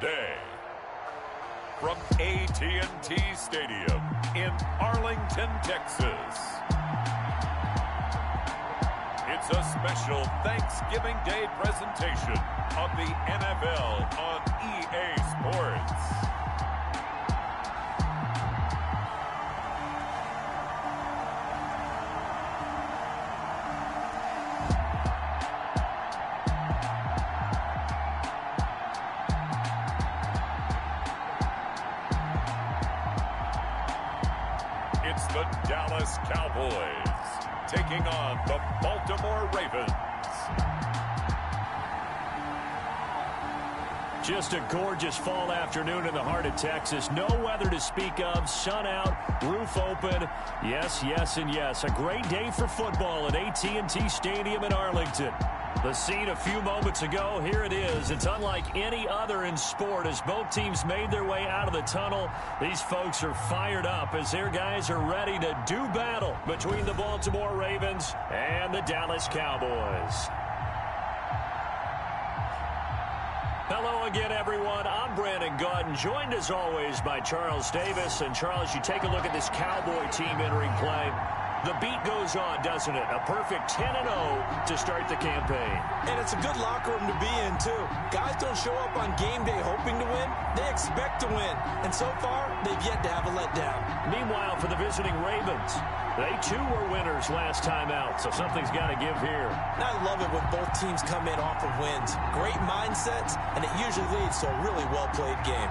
day. From AT&T Stadium in Arlington, Texas, it's a special Thanksgiving Day presentation of the NFL on EA Sports. It's the Dallas Cowboys taking on the Baltimore Ravens. Just a gorgeous fall afternoon in the heart of Texas. No weather to speak of. Sun out, roof open. Yes, yes, and yes. A great day for football at AT&T Stadium in Arlington. The scene a few moments ago, here it is. It's unlike any other in sport as both teams made their way out of the tunnel. These folks are fired up as their guys are ready to do battle between the Baltimore Ravens and the Dallas Cowboys. Hello again, everyone. I'm Brandon Gaudin, joined as always by Charles Davis. And Charles, you take a look at this Cowboy team entering play. The beat goes on, doesn't it? A perfect 10-0 to start the campaign. And it's a good locker room to be in, too. Guys don't show up on game day hoping to win. They expect to win. And so far, they've yet to have a letdown. Meanwhile, for the visiting Ravens, they too were winners last time out, so something's got to give here. And I love it when both teams come in off of wins. Great mindsets, and it usually leads to a really well-played game.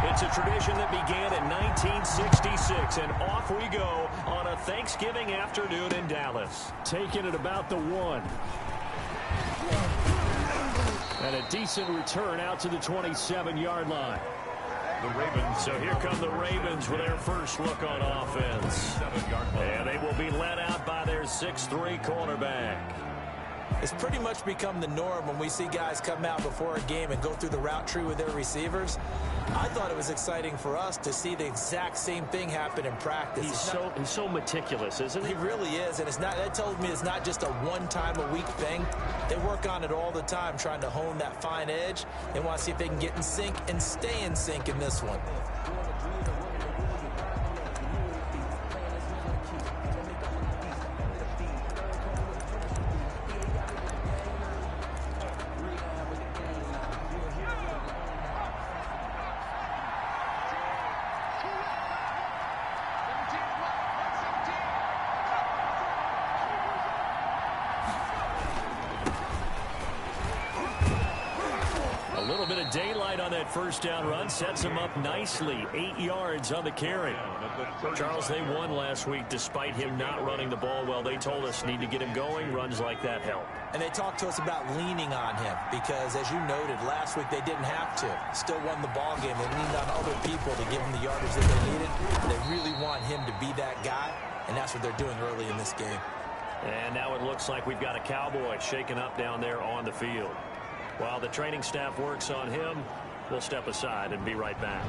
It's a tradition that began in 1966, and off we go on a Thanksgiving afternoon in Dallas. Taking it about the 1. And a decent return out to the 27-yard line. The Ravens. So here come the Ravens with their first look on offense. And they will be led out by their 6'3" cornerback. It's pretty much become the norm when we see guys come out before a game and go through the route tree with their receivers. I thought it was exciting for us to see the exact same thing happen in practice. He's so meticulous, isn't he? He really is, and that tells me it's not just a one-time-a-week thing. They work on it all the time, trying to hone that fine edge. They want to see if they can get in sync and stay in sync in this one. A little bit of daylight on that first down run sets him up nicely. 8 yards on the carry. Charles, they won last week despite him not running the ball well. They told us need to get him going. Runs like that help. And they talked to us about leaning on him because, as you noted, last week they didn't have to. Still won the ball game. They leaned on other people to give them the yardage that they needed. They really want him to be that guy, and that's what they're doing early in this game. And now it looks like we've got a Cowboy shaken up down there on the field. While the training staff works on him, we'll step aside and be right back.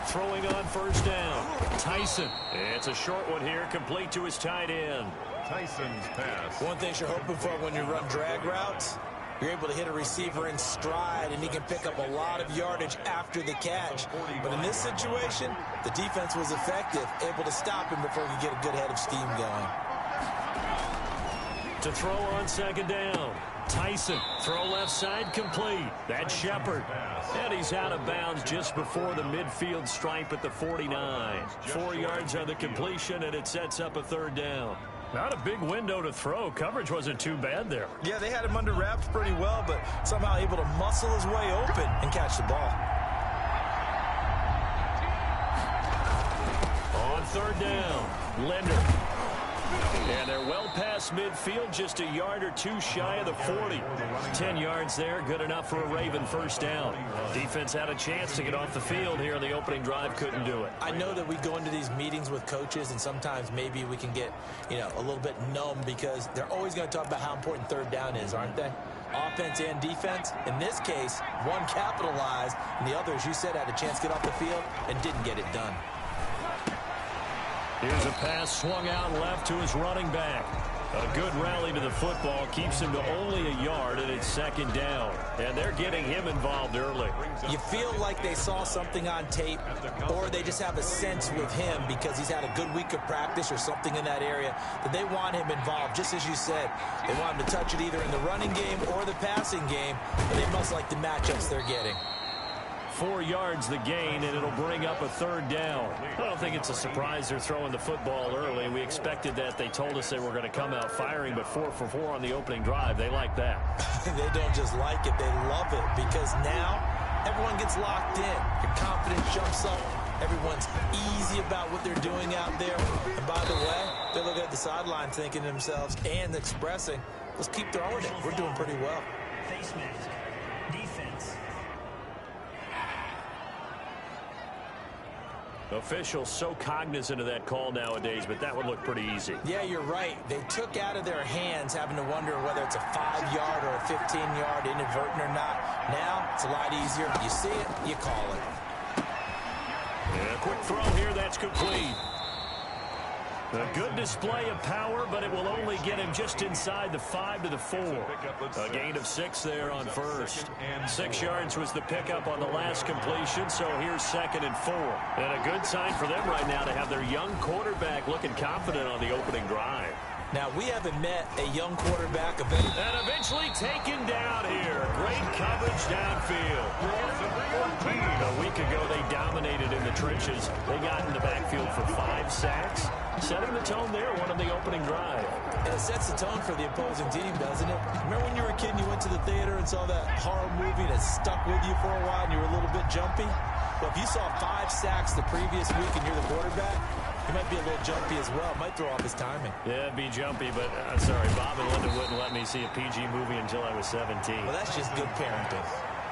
Throwing on first down. Tyson. It's a short one here, complete to his tight end. Tyson's pass. One thing you're hoping for when you run drag routes, you're able to hit a receiver in stride, and he can pick up a lot of yardage after the catch. But in this situation, the defense was effective, able to stop him before he could get a good head of steam going. To throw on second down. Tyson, throw left side, complete. That's Shepard. And he's out of bounds just before the midfield stripe at the 49. 4 yards on the completion, and it sets up a third down. Not a big window to throw. Coverage wasn't too bad there. Yeah, they had him under wraps pretty well, but somehow able to muscle his way open and catch the ball. On third down. Linder. And they're well past midfield, just a yard or two shy of the 40. 10 yards there, good enough for a Raven first down. Defense had a chance to get off the field here in the opening drive, couldn't do it. I know that we go into these meetings with coaches, and sometimes maybe we can get, a little bit numb because they're always going to talk about how important third down is, aren't they? Offense and defense. In this case, one capitalized, and the other, as you said, had a chance to get off the field and didn't get it done. Here's a pass swung out left to his running back. A good rally to the football keeps him to only a yard, and it's second down. And they're getting him involved early. You feel like they saw something on tape, or they just have a sense with him because he's had a good week of practice or something in that area that they want him involved. Just as you said, they want him to touch it either in the running game or the passing game, but they must like the matchups they're getting. 4 yards the gain, and it'll bring up a third down. I don't think it's a surprise they're throwing the football early. We expected that. They told us they were going to come out firing, but 4 for 4 on the opening drive. They like that. They don't just like it, they love it, because now everyone gets locked in. Your confidence jumps up. Everyone's easy about what they're doing out there. And by the way, they're looking at the sideline thinking to themselves and expressing, let's keep throwing it. We're doing pretty well. Face mask. Defense. Officials so cognizant of that call nowadays, but that would look pretty easy. Yeah, you're right. They took out of their hands having to wonder whether it's a 5-yard or a 15-yard inadvertent or not. Now, it's a lot easier. You see it, you call it. And a quick throw here, that's complete. A good display of power, but it will only get him just inside the 5 to the 4. A gain of 6 there on first. 6 yards was the pickup on the last completion, so here's 2nd and 4. And a good sign for them right now to have their young quarterback looking confident on the opening drive. Now, we haven't met a young quarterback of any... And eventually taken down here. Great coverage downfield. A week ago, they dominated in the trenches. They got in the backfield for 5 sacks. Setting the tone there, one on the opening drive. And it sets the tone for the opposing team, doesn't it? Remember when you were a kid and you went to the theater and saw that horror movie that stuck with you for a while and you were a little bit jumpy? Well, if you saw 5 sacks the previous week and you're the quarterback, he might be a little jumpy as well. Might throw off his timing. Yeah, it'd be jumpy, but I'm sorry, Bob and Linda wouldn't let me see a PG movie until I was 17. Well, that's just good parenting.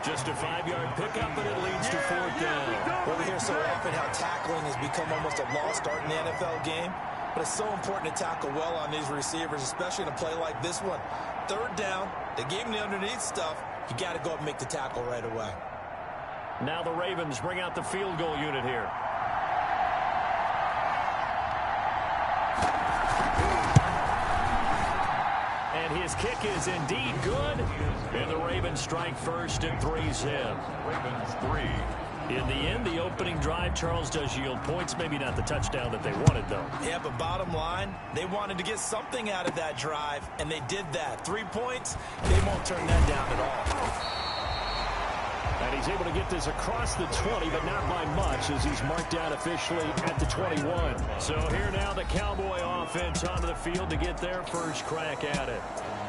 Just a 5-yard pickup, and it leads to 4th down. Well, we hear so often how tackling has become almost a lost art in the NFL game, but it's so important to tackle well on these receivers, especially in a play like this one. 3rd down, they gave him the underneath stuff. You got to go up and make the tackle right away. Now the Ravens bring out the field goal unit here. And his kick is indeed good. And the Ravens strike first and three's him. Ravens 3. In the end, the opening drive, Charles, does yield points. Maybe not the touchdown that they wanted, though. Yeah, but bottom line, they wanted to get something out of that drive, and they did that. 3 points, they won't turn that down at all. And he's able to get this across the 20, but not by much, as he's marked down officially at the 21. So here now the Cowboy offense onto the field to get their first crack at it.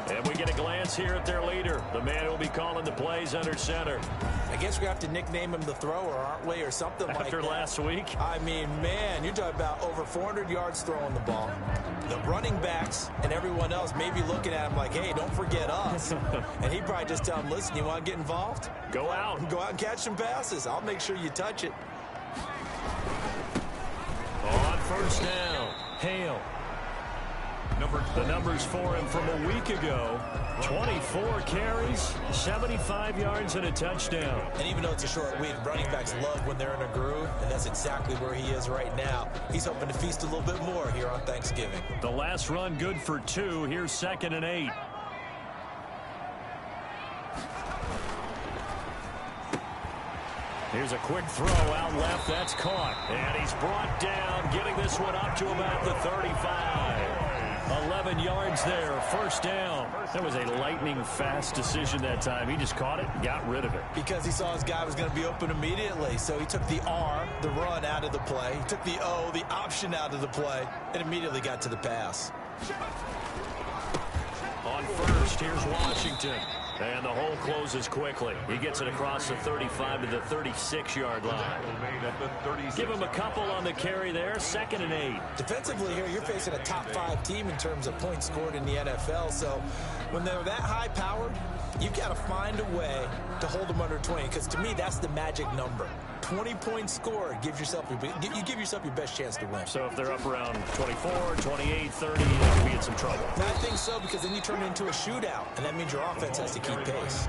And we get a glance here at their leader, the man who will be calling the plays under center. I guess we have to nickname him the thrower, aren't we, or something like that. After last week? I mean, man, you're talking about over 400 yards throwing the ball. The running backs and everyone else may be looking at him like, hey, don't forget us. And he'd probably just tell him, listen, you want to get involved? Go out. Go out and catch some passes. I'll make sure you touch it. On first down, Hale. The numbers for him from a week ago, 24 carries, 75 yards, and a touchdown. And even though it's a short week, running backs love when they're in a groove, and that's exactly where he is right now. He's hoping to feast a little bit more here on Thanksgiving. The last run good for 2. Here's 2nd and 8. Here's a quick throw out left. That's caught. And he's brought down, getting this one up to about the 35. 11 yards there, first down. That was a lightning-fast decision that time. He just caught it and got rid of it. Because he saw his guy was going to be open immediately. So he took the R, the run, out of the play. He took the O, the option, out of the play, and immediately got to the pass. On first, here's Washington. And the hole closes quickly. He gets it across the 35 to the 36-yard line. Give him a couple on the carry there. 2nd and 8. Defensively here, you're facing a top 5 team in terms of points scored in the NFL. So when they're that high powered, you've got to find a way to hold them under 20. Because to me, that's the magic number. 20 points scored gives yourself you give yourself your best chance to win. So if they're up around 24, 28, 30, they could be in some trouble. I think so, because then you turn it into a shootout, and that means your offense has to keep pace.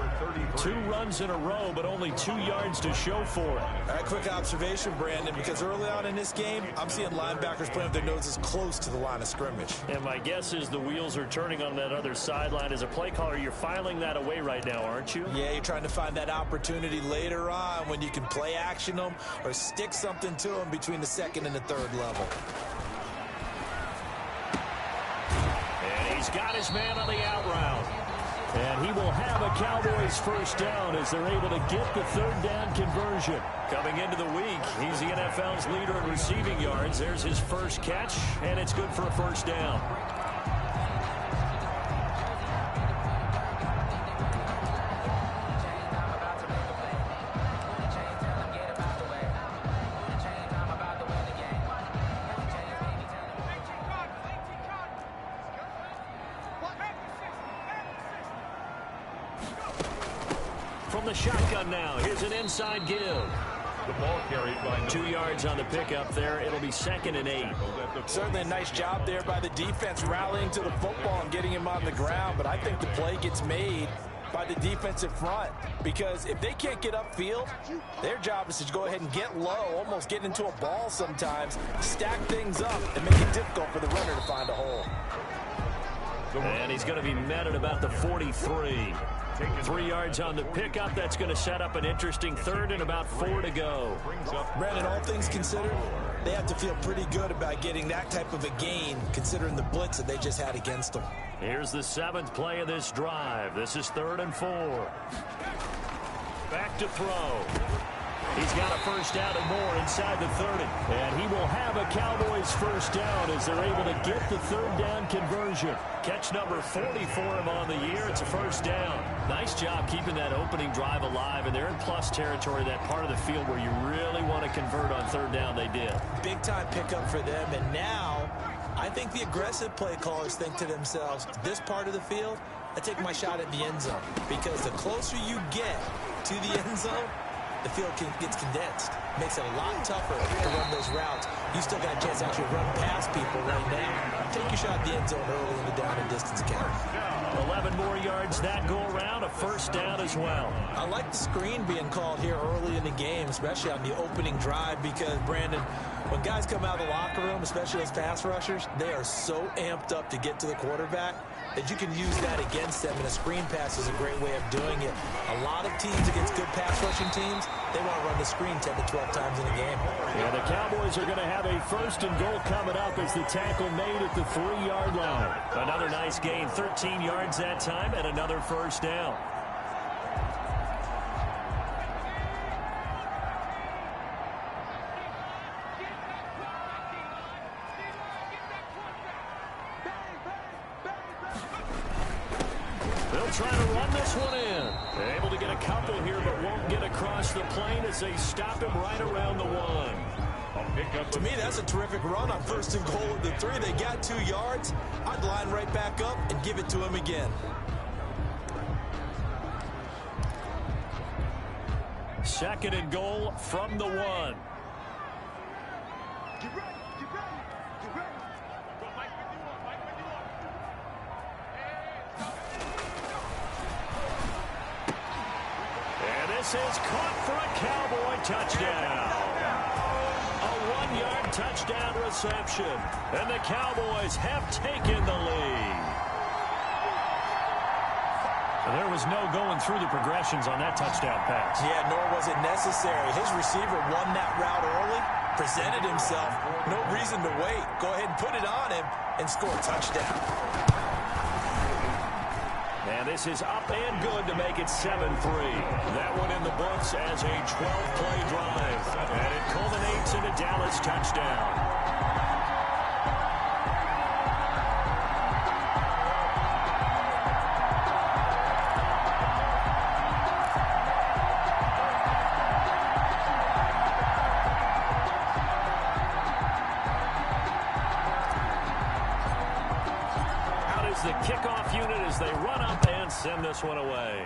2 runs in a row, but only 2 yards to show for it. All right, quick observation, Brandon, because early on in this game, I'm seeing linebackers playing with their noses close to the line of scrimmage. And my guess is the wheels are turning on that other sideline. As a play caller, you're filing that away right now, aren't you? Yeah, you're trying to find that opportunity later on when you can play action them or stick something to them between the 2nd and the 3rd level. And he's got his man on the out route. And he will have a Cowboys first down as they're able to get the 3rd down conversion. Coming into the week, he's the NFL's leader in receiving yards. There's his first catch, and it's good for a first down. From the shotgun now, here's an inside give. The ball carried by 2 yards on the pickup there. It'll be 2nd and 8. Certainly a nice job there by the defense rallying to the football and getting him on the ground, but I think the play gets made by the defensive front, because if they can't get upfield, their job is to go ahead and get low, almost get into a ball sometimes, stack things up, and make it difficult for the runner to find a hole. And he's going to be met at about the 43. 3 yards on the pickup. That's going to set up an interesting 3rd and about 4 to go. Brandon, all things considered, they have to feel pretty good about getting that type of a gain, considering the blitz that they just had against them. Here's the 7th play of this drive. This is 3rd and 4. Back to throw. He's got a first down and more inside the 30. And he will have a Cowboys first down as they're able to get the 3rd down conversion. Catch number 40 for him on the year. It's a first down. Nice job keeping that opening drive alive. And they're in plus territory, that part of the field where you really want to convert on 3rd down. They did. Big time pickup for them. And now I think the aggressive play callers think to themselves, this part of the field, I take my shot at the end zone. Because the closer you get to the end zone, the field gets condensed. Makes it a lot tougher to run those routes. You still got a chance to actually run past people right now. Take your shot at the end zone early in the down and distance count. 11 more yards that go around, a first down as well. I like the screen being called here early in the game, especially on the opening drive, because, Brandon, when guys come out of the locker room, especially as pass rushers, they are so amped up to get to the quarterback that you can use that against them, and a screen pass is a great way of doing it. A lot of teams against good pass rushing teams, they want to run the screen 10 to 12 times in a game. Yeah, the Cowboys are going to have a 1st and goal coming up as the tackle made at the 3-yard line. Another nice gain, 13 yards that time, and another first down. They'll try to run this one in. They're able to get a couple here, but won't get across the plane as they stop him right around the 1. To me, that's a terrific run on 1st and goal of the 3. They got 2 yards. I'd line right back up and give it to him again. 2nd and goal from the 1. This is caught for a Cowboy touchdown. A 1-yard touchdown reception. And the Cowboys have taken the lead. And there was no going through the progressions on that touchdown pass. Yeah, nor was it necessary. His receiver won that route early, presented himself. No reason to wait. Go ahead and put it on him and score a touchdown. And this is up and good to make it 7-3. That one in the books as a 12-play drive. And it culminates in a Dallas touchdown. as they run up and send this one away.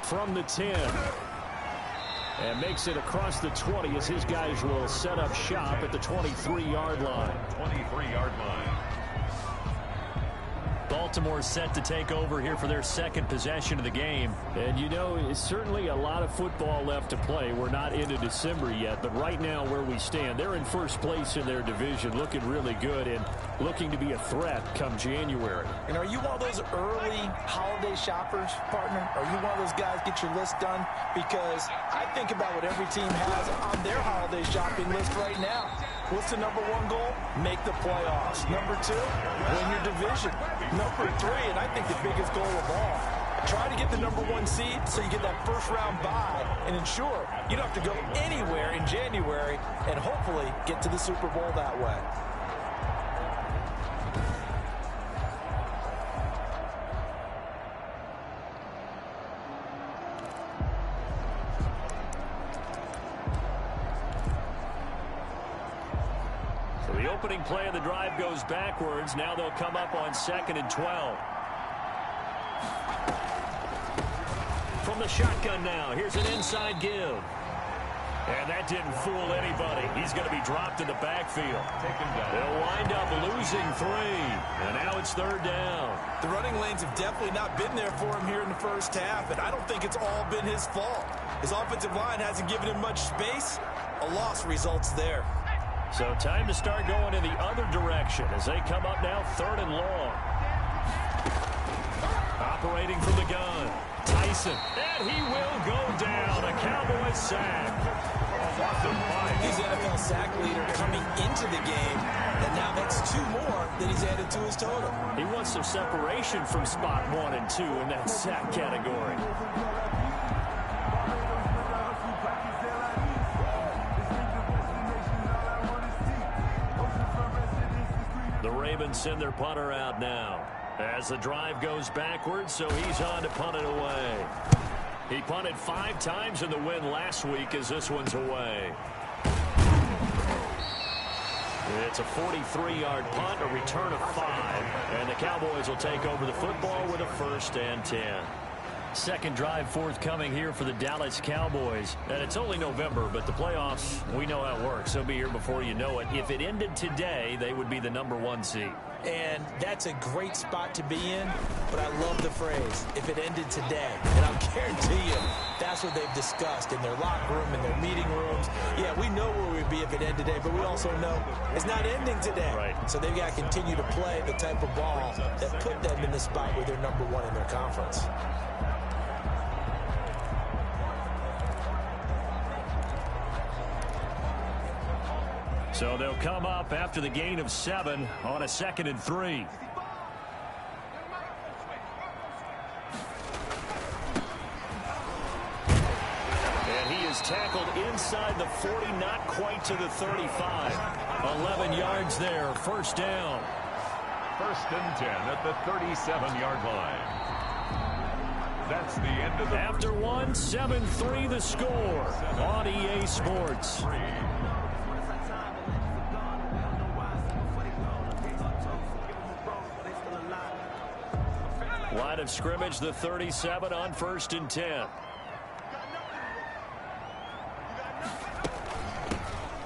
From the 10. And makes it across the 20 as his guys will set up shop at the 23-yard line. 23-yard line. Baltimore set to take over here for their second possession of the game. And, you know, it's certainly a lot of football left to play. We're not into December yet, but right now where we stand, they're in first place in their division, looking really good and looking to be a threat come January. And are you one of those early holiday shoppers, partner? Are you one of those guys get your list done? Because I think about what every team has on their holiday shopping list right now. What's the number one goal? Make the playoffs. Number two, win your division. Number three, and I think the biggest goal of all, try to get the number one seed so you get that first round bye and ensure you don't have to go anywhere in January and hopefully get to the Super Bowl that way. The opening play of the drive goes backwards. Now they'll come up on 2nd and 12. From the shotgun now, here's an inside give. And that didn't fool anybody. He's going to be dropped in the backfield. They'll wind up losing 3. And now it's 3rd down. The running lanes have definitely not been there for him here in the first half, and I don't think it's all been his fault. His offensive line hasn't given him much space. A loss results there. So time to start going in the other direction as they come up now 3rd and long. Operating from the gun, Tyson. And he will go down. A Cowboys sack. He's the NFL sack leader coming into the game, and now that's 2 more that he's added to his total. He wants some separation from spot 1 and 2 in that sack category. The Ravens send their punter out now as the drive goes backwards, so he's on to punt it away. He punted 5 times in the win last week as this one's away. It's a 43-yard punt, a return of 5, and the Cowboys will take over the football with a 1st and 10. Second drive forthcoming here for the Dallas Cowboys. And it's only November, but the playoffs, we know how it works. They'll be here before you know it. If it ended today, they would be the number 1 seed. And that's a great spot to be in, but I love the phrase, if it ended today. And I'll guarantee you, that's what they've discussed in their locker room, in their meeting rooms. Yeah, we know where we'd be if it ended today, but we also know it's not ending today. Right. So they've got to continue to play the type of ball that put them in the spot where they're number 1 in their conference. So they'll come up after the gain of 7 on a 2nd and 3. And he is tackled inside the 40, not quite to the 35. 11 yards there, 1st down. 1st and 10 at the 37-yard line. That's the end of the After 1, 7-3 the score on EA Sports. Line of scrimmage, the 37 on 1st and 10.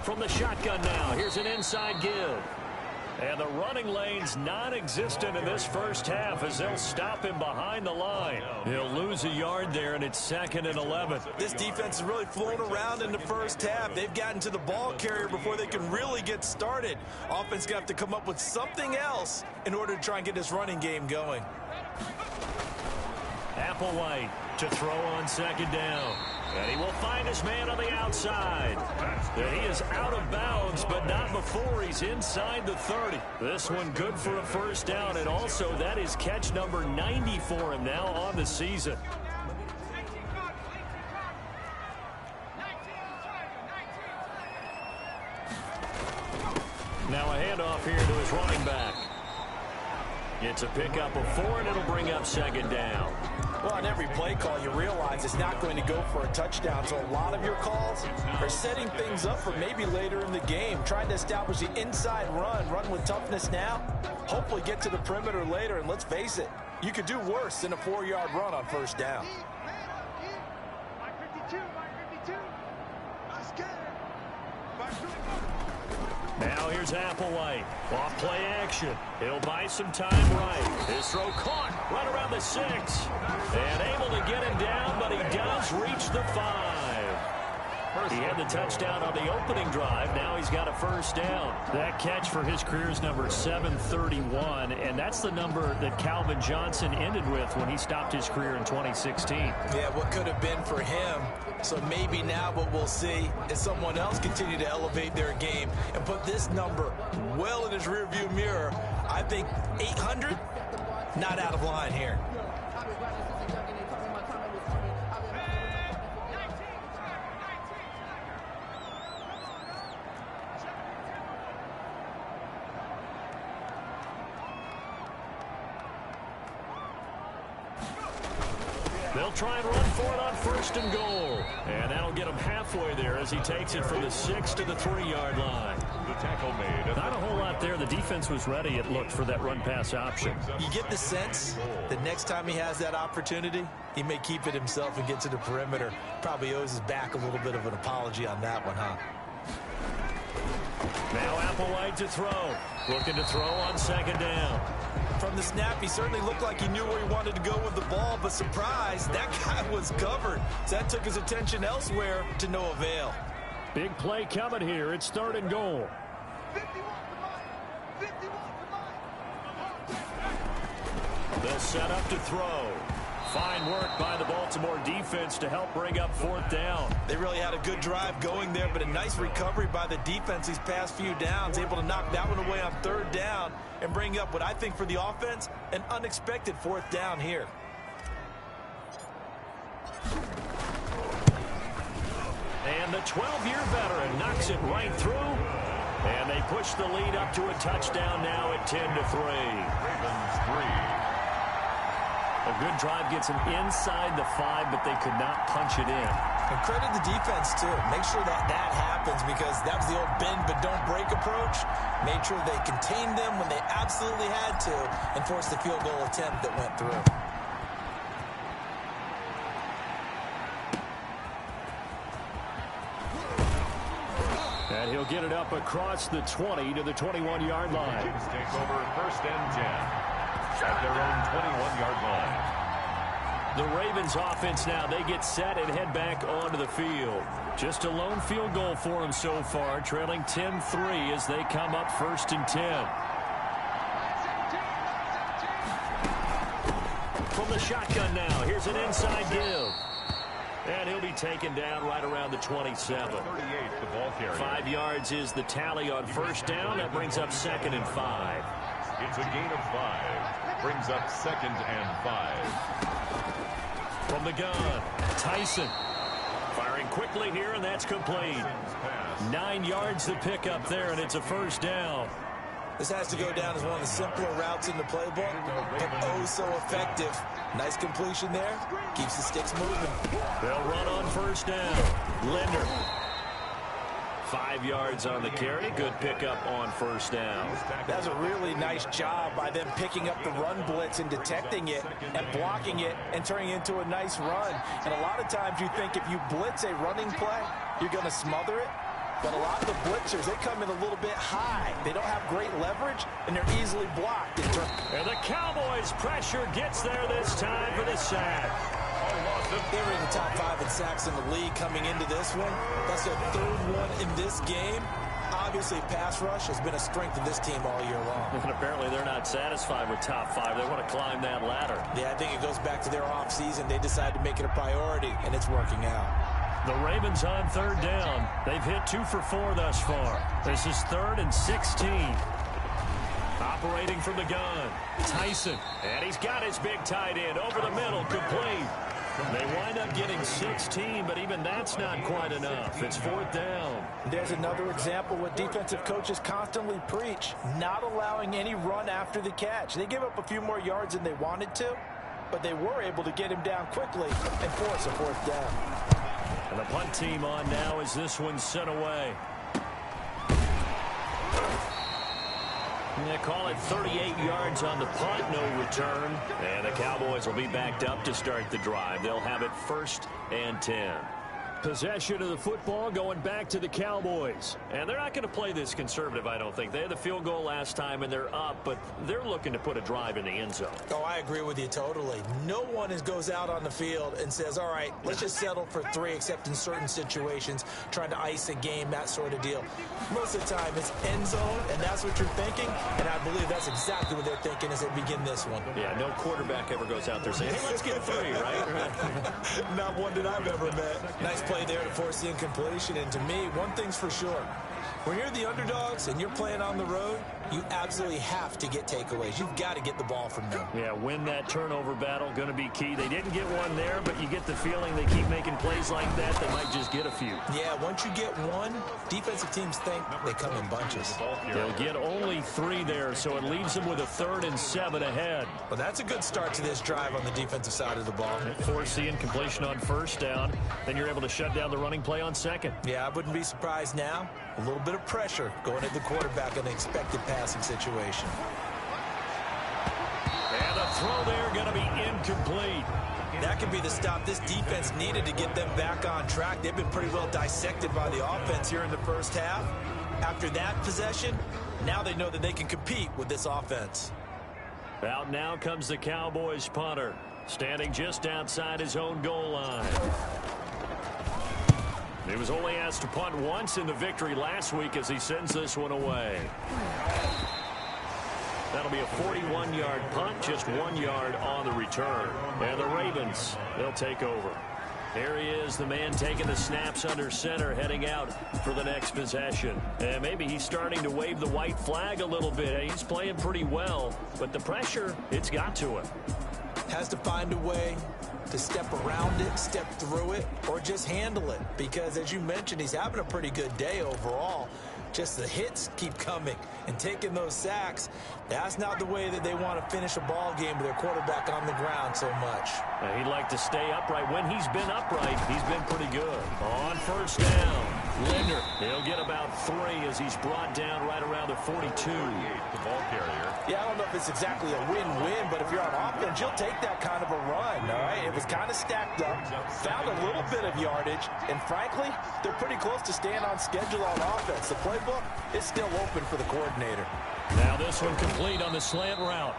From the shotgun now, here's an inside give. And the running lane's non-existent in this first half as they'll stop him behind the line. He'll lose a yard there, and it's 2nd and 11. This defense has really flown around in the first half. They've gotten to the ball carrier before they can really get started. Offense got to come up with something else in order to try and get this running game going. Applewhite to throw on 2nd down. And he will find his man on the outside. And he is out of bounds, but not before he's inside the 30. This one good for a 1st down, and also that is catch number 90 for him now on the season. Now a handoff here to his running back. It's a pickup of 4, and it'll bring up 2nd down. Well, on every play call, you realize it's not going to go for a touchdown. So a lot of your calls are setting things up for maybe later in the game, trying to establish the inside run with toughness now, hopefully get to the perimeter later. And let's face it, you could do worse than a 4-yard run on first down. Now here's Applewhite. Off play action. He'll buy some time right. His throw caught right around the 6. And able to get him down, but he does reach the 5. He had the touchdown on the opening drive. Now he's got a first down. That catch for his career is number 731, and that's the number that Calvin Johnson ended with when he stopped his career in 2016. Yeah, what could have been for him. So maybe now what we'll see is someone else continue to elevate their game and put this number well in his rearview mirror. I think 800, not out of line here. They'll try and run for it on first and goal. And that'll get him halfway there as he takes it from the 6 to the 3-yard line. The tackle made. Not a whole lot there. The defense was ready, it looked, for that run-pass option. You get the sense that next time he has that opportunity, he may keep it himself and get to the perimeter. Probably owes his back a little bit of an apology on that one, huh? Now Applewhite to throw. Looking to throw on second down. From the snap, he certainly looked like he knew where he wanted to go with the ball, but surprise, that guy was covered. So that took his attention elsewhere to no avail. Big play coming here. It's third and goal. They'll set up to throw. Fine work by the Baltimore defense to help bring up fourth down. They really had a good drive going there, but a nice recovery by the defense these past few downs, able to knock that one away on third down and bring up what I think for the offense, an unexpected fourth down here. And the 12-year veteran knocks it right through. And they push the lead up to a touchdown now at 10-3. Ravens 3. A good drive gets them inside the 5, but they could not punch it in. And credit the defense, too. Make sure that happens, because that was the old bend but don't break approach. Made sure they contained them when they absolutely had to and forced the field goal attempt that went through. And he'll get it up across the 20 to the 21-yard line. Chiefs take over first and 10. At their own 21-yard line. The Ravens offense now, they get set and head back onto the field. Just a lone field goal for them so far, trailing 10-3 as they come up first and 10. From the shotgun now, here's an inside give. And he'll be taken down right around the 27. 38, the ball carrier. 5 yards is the tally on first down. That brings up second and 5. It's a gain of 5. Brings up second and 5. From the gun, Tyson. Firing quickly here, and that's complete. 9 yards to pick up there, and it's a first down. This has to go down as one of the simpler routes in the playbook, but oh so effective. Nice completion there. Keeps the sticks moving. They'll run on first down. Linder. 5 yards on the carry. Good pickup on first down. That's a really nice job by them picking up the run blitz and detecting it and blocking it and turning it into a nice run. And a lot of times you think if you blitz a running play, you're going to smother it. But a lot of the blitzers, they come in a little bit high. They don't have great leverage, and they're easily blocked. And the Cowboys' pressure gets there this time for the sack. They were in the top 5 in sacks in the league coming into this one. That's their third one in this game. Obviously, pass rush has been a strength of this team all year long. And apparently they're not satisfied with top 5. They want to climb that ladder. Yeah, I think it goes back to their offseason. They decided to make it a priority, and it's working out. The Ravens on third down. They've hit 2 for 4 thus far. This is 3rd and 16. Operating from the gun, Tyson. And he's got his big tight end over the middle, complete. They wind up getting 16, but even that's not quite enough. It's 4th down. There's another example what defensive coaches constantly preach, not allowing any run after the catch. They give up a few more yards than they wanted to, but they were able to get him down quickly and force a fourth down. And the punt team on now as this one's sent away. They call it 38 yards on the punt, no return. And the Cowboys will be backed up to start the drive. They'll have it 1st and 10. Possession of the football going back to the Cowboys. And they're not going to play this conservative, I don't think. They had the field goal last time, and they're up, but they're looking to put a drive in the end zone. Oh, I agree with you totally. No one goes out on the field and says, all right, let's just settle for 3, except in certain situations, trying to ice a game, that sort of deal. Most of the time, it's end zone, and that's what you're thinking, and I believe that's exactly what they're thinking as they begin this one. Yeah, no quarterback ever goes out there saying, hey, let's get 3, right? Not one that I've ever met. Nice play there to force the incompletion, and to me, one thing's for sure. When you're the underdogs and you're playing on the road, you absolutely have to get takeaways. You've got to get the ball from them. Yeah, win that turnover battle, going to be key. They didn't get one there, but you get the feeling they keep making plays like that, they might just get a few. Yeah, once you get one, defensive teams think they come in bunches. They'll get only 3 there, so it leaves them with a 3rd and 7 ahead. Well, that's a good start to this drive on the defensive side of the ball. Force the incompletion on 1st down, then you're able to shut down the running play on 2nd. Yeah, I wouldn't be surprised now. A little bit of pressure going at the quarterback in an expected passing situation. And the throw there going to be incomplete. That could be the stop this defense needed to get them back on track. They've been pretty well dissected by the offense here in the first half. After that possession, now they know that they can compete with this offense. Out now comes the Cowboys punter, standing just outside his own goal line. He was only asked to punt once in the victory last week as he sends this one away. That'll be a 41-yard punt, just 1 yard on the return. And the Ravens, they'll take over. There he is, the man taking the snaps under center, heading out for the next possession. And maybe he's starting to wave the white flag a little bit. He's playing pretty well, but the pressure, it's got to him. Has to find a way to step around it, step through it, or just handle it. Because, as you mentioned, he's having a pretty good day overall. Just the hits keep coming and taking those sacks. That's not the way that they want to finish a ball game with their quarterback on the ground so much. He'd like to stay upright. When he's been upright, he's been pretty good. On 1st down, Linder, he'll get about 3 as he's brought down right around the 42. The ball carrier. Yeah, I don't know if it's exactly a win-win, but if you're on offense, you'll take that kind of a run, all right? It was kind of stacked up, found a little bit of yardage, and frankly, they're pretty close to staying on schedule on offense. The playbook is still open for the coordinator. Now this one complete on the slant route.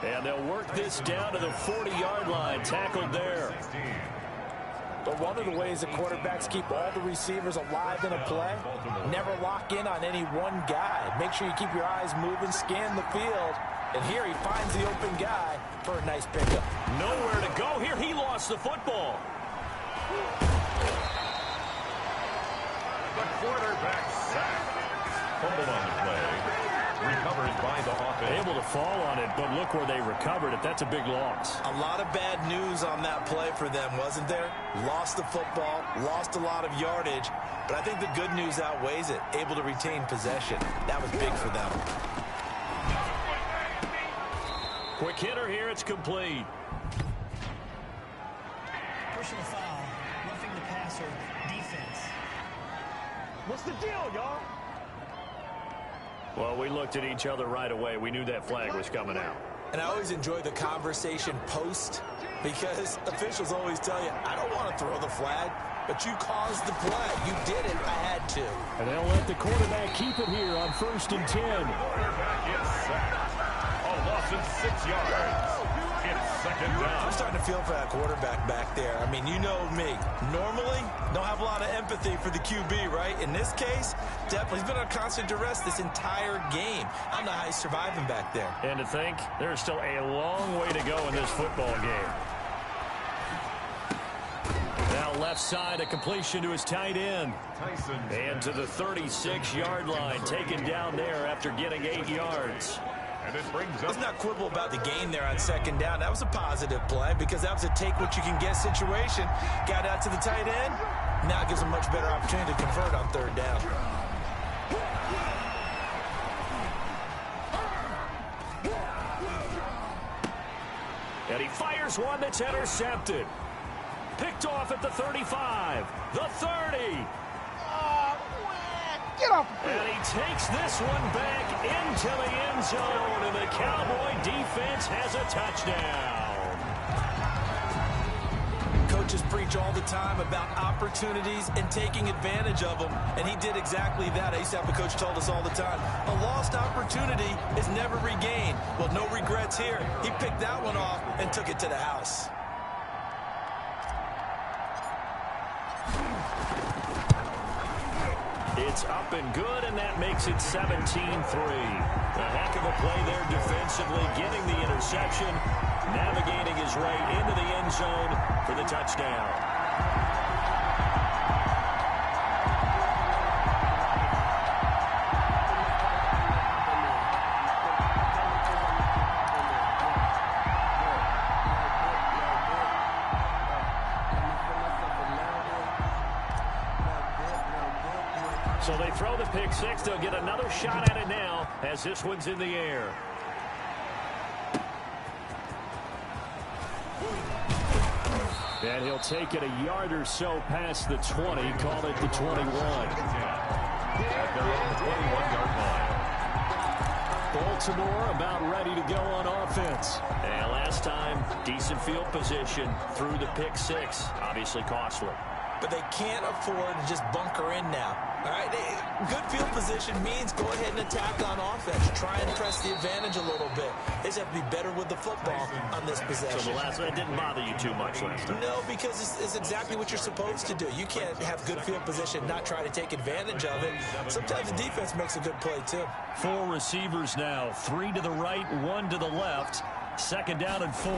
And they'll work this down to the 40-yard line, tackled there. But one of the ways that quarterbacks keep all the receivers alive in a play, never lock in on any one guy. Make sure you keep your eyes moving, scan the field. And here he finds the open guy for a nice pickup. Nowhere to go here. He lost the football. The quarterback sack. Fumble on the play. Recovered by the offense. Able to fall on it, but look where they recovered it. That's a big loss. A lot of bad news on that play for them, wasn't there? Lost the football, lost a lot of yardage, but I think the good news outweighs it. Able to retain possession. That was big for them. Quick hitter here. It's complete. Personal foul. Roughing the passer. Defense. What's the deal, y'all? Well, we looked at each other right away. We knew that flag was coming out. And I always enjoy the conversation post because officials always tell you, I don't want to throw the flag, but you caused the play. You did it. I had to. And they'll let the quarterback keep it here on 1st and 10. Quarterback is sacked. A loss of 6 yards. It's 2nd down. I'm starting to feel for that quarterback back there. I mean, you know me. Normally, don't have a lot of empathy for the QB, right? In this case, definitely, he's been under constant duress this entire game. I don't know how he's surviving back there. And to think, there's still a long way to go in this football game. Now left side, a completion to his tight end. Tyson. And to the 36-yard line, taken down there after getting 8 yards. And it brings up. Let's not quibble about the gain there on 2nd down. That was a positive play because that was a take-what-you-can-get situation. Got out to the tight end. Now it gives him a much better opportunity to convert on 3rd down. And he fires one that's intercepted. Picked off at the 35, the 30. Get off the field. And he takes this one back into the end zone, and the Cowboy defense has a touchdown. Coaches preach all the time about opportunities and taking advantage of them, and he did exactly that. I used to have a coach told us all the time, a lost opportunity is never regained. Well, no regrets here. He picked that one off and took it to the house. It's up and good, and that makes it 17-3. A heck of a play there defensively, getting the interception, navigating his way into the end zone for the touchdown. So they throw the pick six. They'll get another shot at it now as this one's in the air. And he'll take it a yard or so past the 20. Call it the 21. At their own 21-yard line. Baltimore about ready to go on offense. And last time, decent field position through the pick six. Obviously costly. But they can't afford to just bunker in now. All right, good field position means go ahead and attack on offense. Try and press the advantage a little bit. They just have to be better with the football on this possession. So the last one didn't bother you too much last time? No, because it's exactly what you're supposed to do. You can't have good field position, not try to take advantage of it. Sometimes the defense makes a good play, too. 4 receivers now, 3 to the right, 1 to the left. Second down and 4.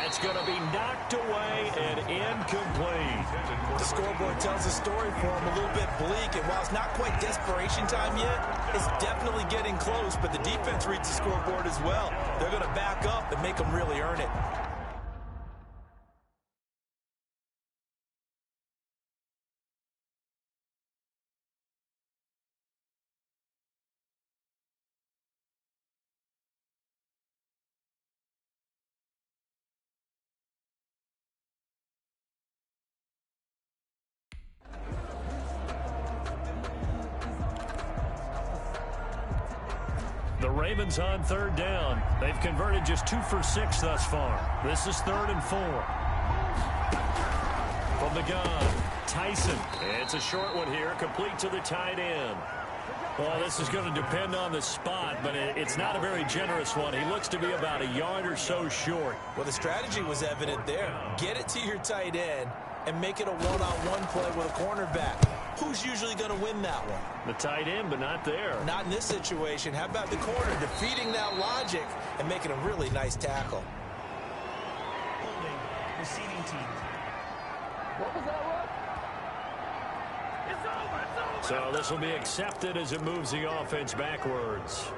It's going to be knocked away and incomplete. The scoreboard tells the story for him a little bit bleak, and while it's not quite desperation time yet, it's definitely getting close, but the defense reads the scoreboard as well. They're going to back up and make them really earn it. The Ravens on third down. They've converted just 2 for 6 thus far. This is 3rd and 4. From the gun, Tyson. It's a short one here, complete to the tight end. Well, this is going to depend on the spot, but it's not a very generous one. He looks to be about a yard or so short. Well, the strategy was evident there. Get it to your tight end and make it a one-on-one play with a cornerback. Who's usually going to win that one? The tight end, but not there. Not in this situation. How about the corner defeating that logic and making a really nice tackle? Holding, receiving team. What was that, Rob? So this will be accepted as it moves the offense backwards.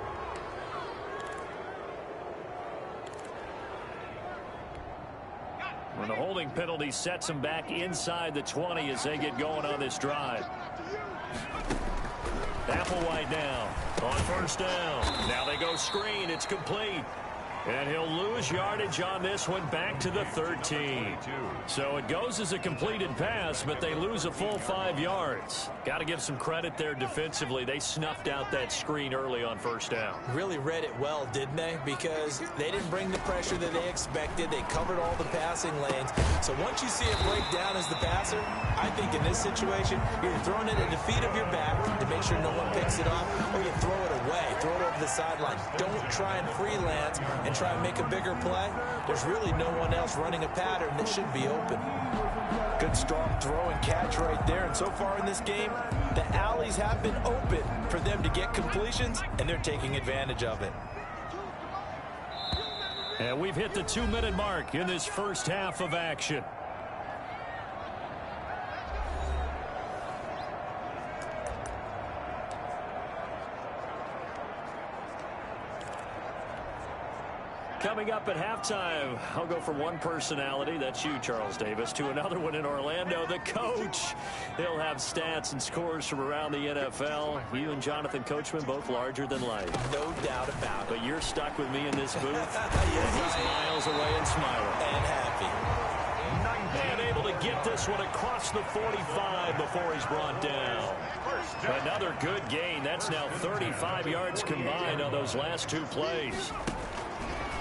When the holding penalty sets them back inside the 20 as they get going on this drive. Applewhite now on first down. Now they go screen. It's complete. And he'll lose yardage on this one back to the 13. So it goes as a completed pass, but they lose a full 5 yards. Got to give some credit there defensively. They snuffed out that screen early on first down. Really read it well, didn't they? Because they didn't bring the pressure that they expected. They covered all the passing lanes. So once you see it break down as the passer, I think in this situation, you're throwing it at the feet of your back to make sure no one picks it up, or you throw it away, throw it over the sideline. Don't try and freelance and try and make a bigger play. There's really no one else running a pattern that should be open. Good strong throw and catch right there. And so far in this game, the alleys have been open for them to get completions, and they're taking advantage of it. And we've hit the 2-minute mark in this first half of action. Coming up at halftime, I'll go from one personality, that's you, Charles Davis, to another one in Orlando, the coach. He'll have stats and scores from around the NFL. You and Jonathan Coachman, both larger than life. No doubt about it. But you're stuck with me in this booth. Yes, He's miles away and smiling. And happy. And able to get this one across the 45 before he's brought down. Another good gain. That's now 35 yards combined on those last two plays.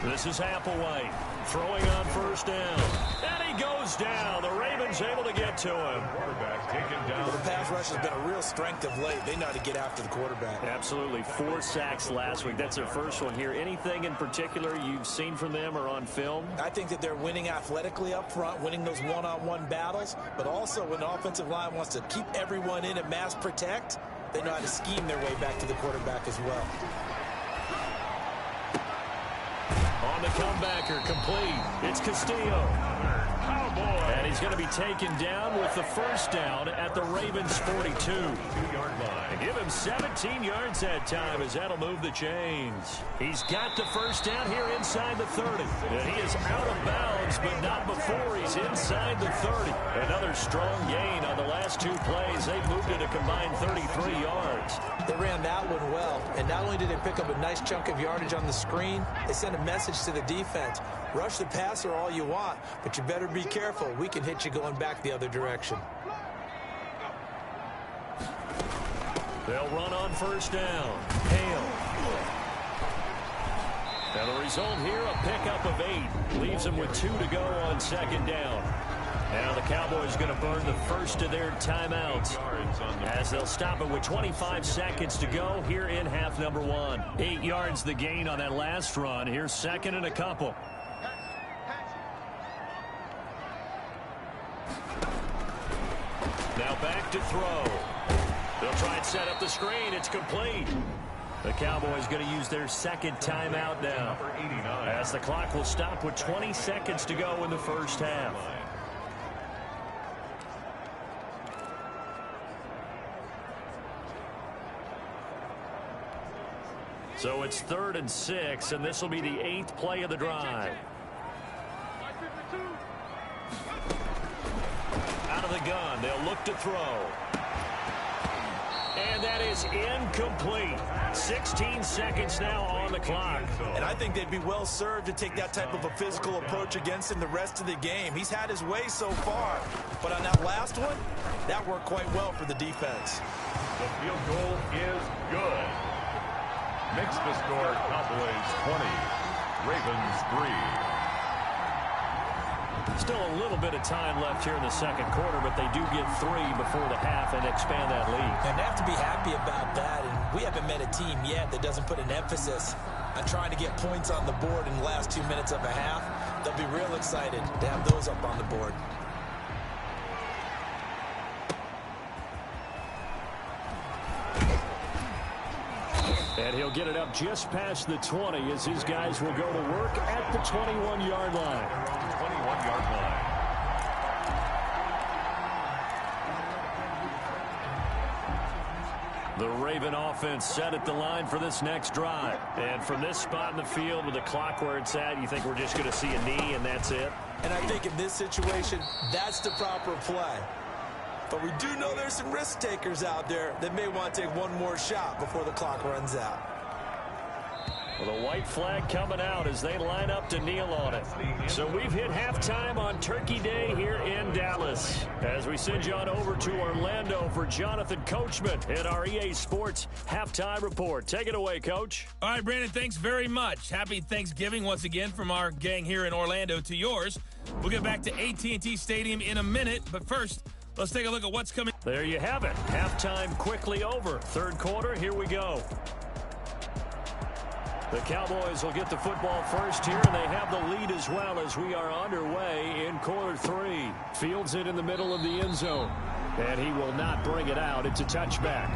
This is Applewhite throwing on first down. And he goes down. The Ravens able to get to him. Quarterback taken down. The pass rush has been a real strength of late. They know how to get after the quarterback. Absolutely. 4 sacks last week. That's their first one here. Anything in particular you've seen from them or on film? I think that they're winning athletically up front, winning those one-on-one battles, but also when the offensive line wants to keep everyone in and mass protect, they know how to scheme their way back to the quarterback as well. On the comebacker, complete. It's Castillo. And he's going to be taken down with the first down at the Ravens' 42. 2-yard line. Give him 17 yards that time as that'll move the chains. He's got the first down here inside the 30. And he is out of bounds, but not before he's inside the 30. Another strong gain on the last two plays. They've moved it a combined 33 yards. They ran that one well, and not only did they pick up a nice chunk of yardage on the screen, they sent a message to the defense. Rush the passer all you want, but you better be careful. We can hit you going back the other direction. They'll run on first down. Hale. And the result here, a pickup of 8. Leaves them with 2 to go on second down. Now the Cowboys going to burn the first of their timeouts as they'll stop it with 25 seconds to go here in half number 1. 8 yards the gain on that last run. Here's second and a couple. Now back to throw. They'll try and set up the screen. It's complete. The Cowboys going to use their second timeout now as the clock will stop with 20 seconds to go in the first half. So it's 3rd and 6, and this will be the 8th play of the drive. Out of the gun, they'll look to throw. And that is incomplete. 16 seconds now on the clock. And I think they'd be well served to take that type of a physical approach against him the rest of the game. He's had his way so far, but on that last one, that worked quite well for the defense. The field goal is good. Makes the score Cowboys 20, Ravens 3. Still a little bit of time left here in the second quarter, but they do get 3 before the half and expand that lead. And they have to be happy about that, and we haven't met a team yet that doesn't put an emphasis on trying to get points on the board in the last 2 minutes of a half. They'll be real excited to have those up on the board. And he'll get it up just past the 20 as his guys will go to work at the 21-yard line. 21-yard line. The Raven offense set at the line for this next drive. And from this spot in the field with the clock where it's at, you think we're just going to see a knee and that's it? And I think in this situation, that's the proper play. But we do know there's some risk takers out there that may want to take one more shot before the clock runs out. Well, the white flag coming out as they line up to kneel on it. So we've hit halftime on Turkey Day here in Dallas. As we send you on over to Orlando for Jonathan Coachman in our EA Sports Halftime Report. Take it away, Coach. All right, Brandon, thanks very much. Happy Thanksgiving once again from our gang here in Orlando to yours. We'll get back to AT&T Stadium in a minute, but first, let's take a look at what's coming. There you have it. Halftime quickly over. Third quarter, here we go. The Cowboys will get the football first here, and they have the lead as well as we are underway in quarter 3. Fields it in the middle of the end zone, and he will not bring it out. It's a touchback.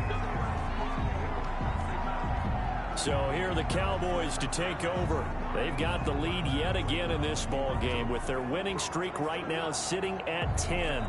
So here are the Cowboys to take over. They've got the lead yet again in this ball game with their winning streak right now sitting at 10.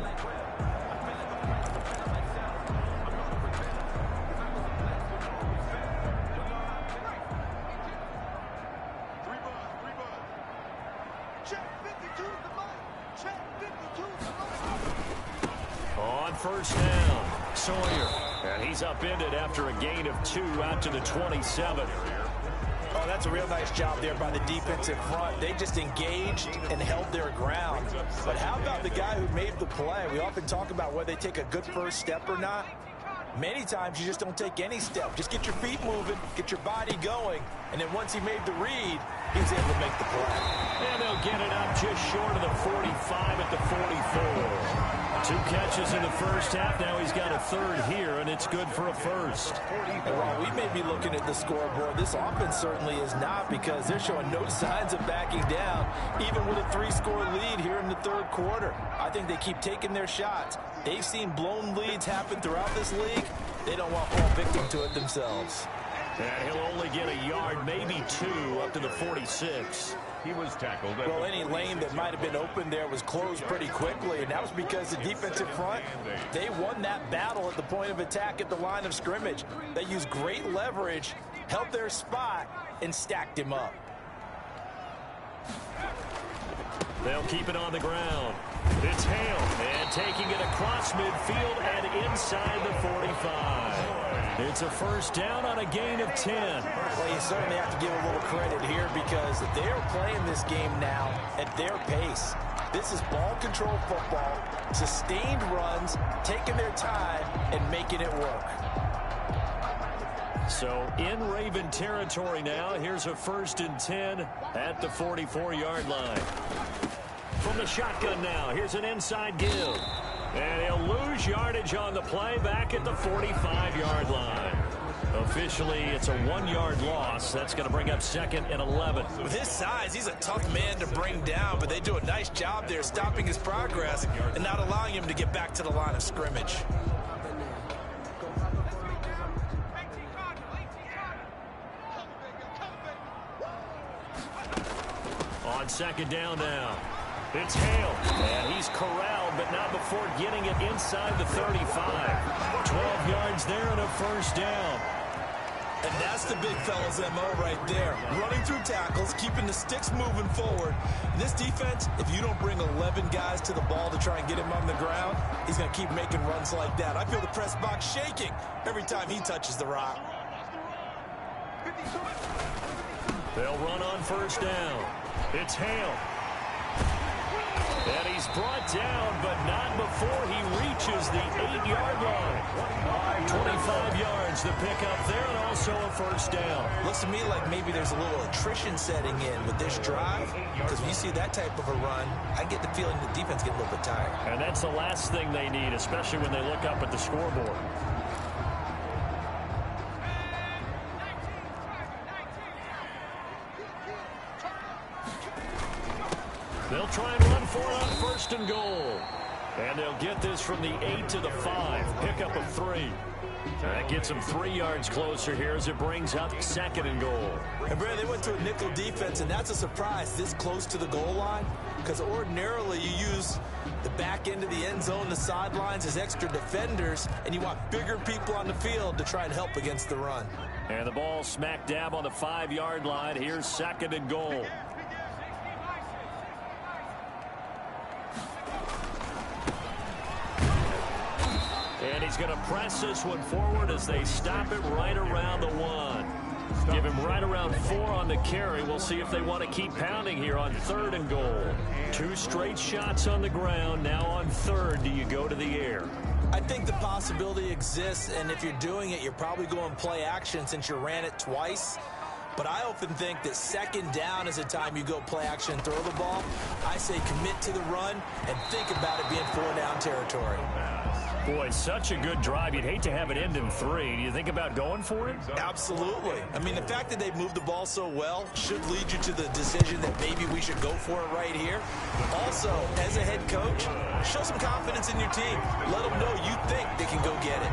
On first down, Sawyer. And he's upended after a gain of 2 out to the 27. Oh, that's a real nice job there by the defensive front. They just engaged and held their ground. But how about the guy who made the play? We often talk about whether they take a good first step or not. Many times you just don't take any step. Just get your feet moving, get your body going, and then once he made the read, he was able to make the play. And they'll get it up just short of the 45 at the 44. 2 catches in the first half. Now he's got a third here, and it's good for a first. And while we may be looking at the scoreboard, this offense certainly is not, because they're showing no signs of backing down, even with a 3-score lead here in the third quarter. I think they keep taking their shots. They've seen blown leads happen throughout this league. They don't want to fall victim to it themselves. And he'll only get a yard, maybe 2, up to the 46. He was tackled. Well, any lane that might have been open there was closed pretty quickly, and that was because the defensive front, they won that battle at the point of attack at the line of scrimmage. They used great leverage, held their spot, and stacked him up. They'll keep it on the ground. It's Hale, and taking it across midfield and inside the 45. It's a first down on a gain of 10. Well, you certainly have to give a little credit here, because they're playing this game now at their pace. This is ball control football, sustained runs, taking their time, and making it work. So in Raven territory now, here's a 1st and 10 at the 44-yard line. From the shotgun now, here's an inside give. And he'll lose yardage on the play back at the 45-yard line. Officially, it's a 1-yard loss. That's going to bring up 2nd and 11. With his size, he's a tough man to bring down, but they do a nice job there stopping his progress and not allowing him to get back to the line of scrimmage. On 2nd down now. It's Hale, and he's corralled, but not before getting it inside the 35. 12 yards there and a first down. And that's the big fella's MO right there. Running through tackles, keeping the sticks moving forward. This defense, if you don't bring 11 guys to the ball to try and get him on the ground, he's going to keep making runs like that. I feel the press box shaking every time he touches the rock. They'll run on first down. It's Hale. And he's brought down, but not before he reaches the 8-yard line. 25 yards to pick up there, and also a first down. Looks to me like maybe there's a little attrition setting in with this drive, because when you see that type of a run, I get the feeling the defense gets a little bit tired. And that's the last thing they need, especially when they look up at the scoreboard. They'll try and run for it on 1st and goal. And they'll get this from the 8 to the 5. Pickup of 3. That gets them 3 yards closer here as it brings up 2nd and goal. And Brad, they went to a nickel defense, and that's a surprise this close to the goal line, because ordinarily you use the back end of the end zone, the sidelines as extra defenders, and you want bigger people on the field to try and help against the run. And the ball smack dab on the 5-yard line. Here's 2nd and goal. And he's going to press this one forward as they stop it right around the 1. Give him right around 4 on the carry. We'll see if they want to keep pounding here on 3rd and goal. 2 straight shots on the ground. Now on 3rd, do you go to the air? I think the possibility exists, and if you're doing it, you're probably going play action since you ran it twice. But I often think that 2nd down is the time you go play action and throw the ball. I say commit to the run and think about it being 4-down territory. Boy, such a good drive. You'd hate to have it end in 3. Do you think about going for it? Absolutely. I mean, the fact that they moved the ball so well should lead you to the decision that maybe we should go for it right here. Also, as a head coach, show some confidence in your team. Let them know you think they can go get it.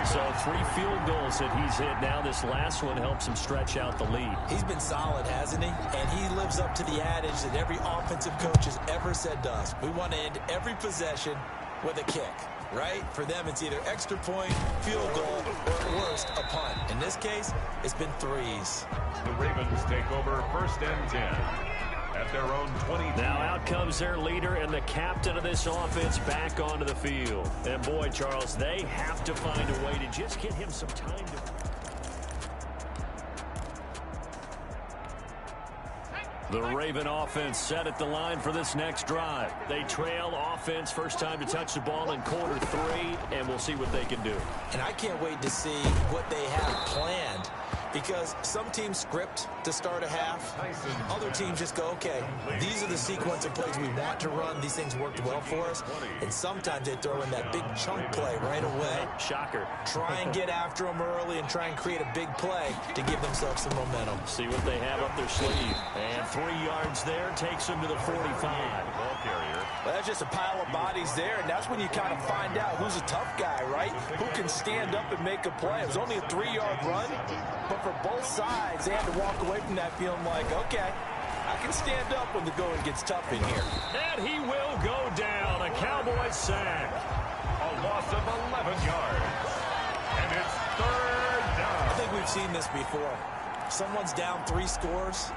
So 3 field goals that he's hit now. This last one helps him stretch out the lead. He's been solid, hasn't he? And he lives up to the adage that every offensive coach has ever said to us. We want to end every possession with a kick, right? For them, it's either extra point, field goal, or at worst, a punt. In this case, it's been 3s. The Ravens take over 1st and 10. at their own 20. Now out comes their leader and the captain of this offense back onto the field. And boy, Charles, they have to find a way to just get him some time to... The Raven offense set at the line for this next drive. They trail offense, first time to touch the ball in quarter 3, and we'll see what they can do. And I can't wait to see what they have planned, because some teams script to start a half. Other teams just go, okay, these are the sequence of plays we want to run. These things worked well for us. And sometimes they throw in that big chunk play right away. Shocker. Try and get after them early and try and create a big play to give themselves some momentum. See what they have up their sleeve. And 3 yards there takes them to the 45. Ball carrier. Well, that's just a pile of bodies there, and that's when you kind of find out who's a tough guy, right? Who can stand up and make a play. It was only a 3-yard run, but for both sides, they had to walk away from that feeling like, okay, I can stand up when the going gets tough in here. And he will go down. A Cowboys sack. A loss of 11 yards. And it's 3rd down. I think we've seen this before. Someone's down 3 scores.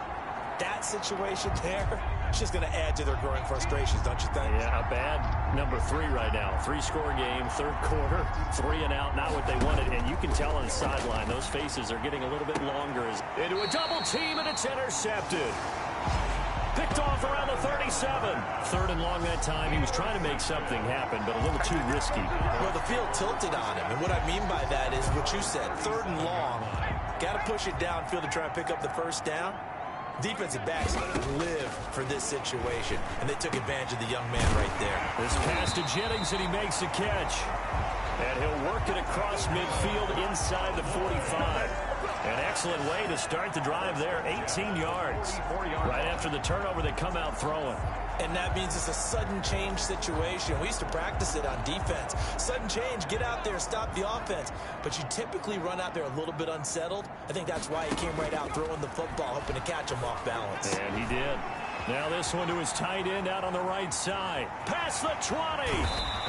That situation there, it's just going to add to their growing frustrations, don't you think? Yeah, a bad number 3 right now. 3-score game, 3rd quarter, 3 and out, not what they wanted. And you can tell on the sideline, those faces are getting a little bit longer. Into a double team, and it's intercepted. Picked off around the 37. 3rd and long that time. He was trying to make something happen, but a little too risky. Well, the field tilted on him, and what I mean by that is what you said, 3rd and long. Got to push it downfield to try and pick up the first down. Defensive backs live for this situation, and they took advantage of the young man right there. This pass to Jennings, and he makes the catch. And he'll work it across midfield inside the 45. An excellent way to start the drive there, 18 yards. Right after the turnover, they come out throwing. And that means it's a sudden change situation. We used to practice it on defense. Sudden change, get out there, stop the offense. But you typically run out there a little bit unsettled. I think that's why he came right out throwing the football, hoping to catch him off balance. And he did. Now this one to his tight end out on the right side. Past the 20.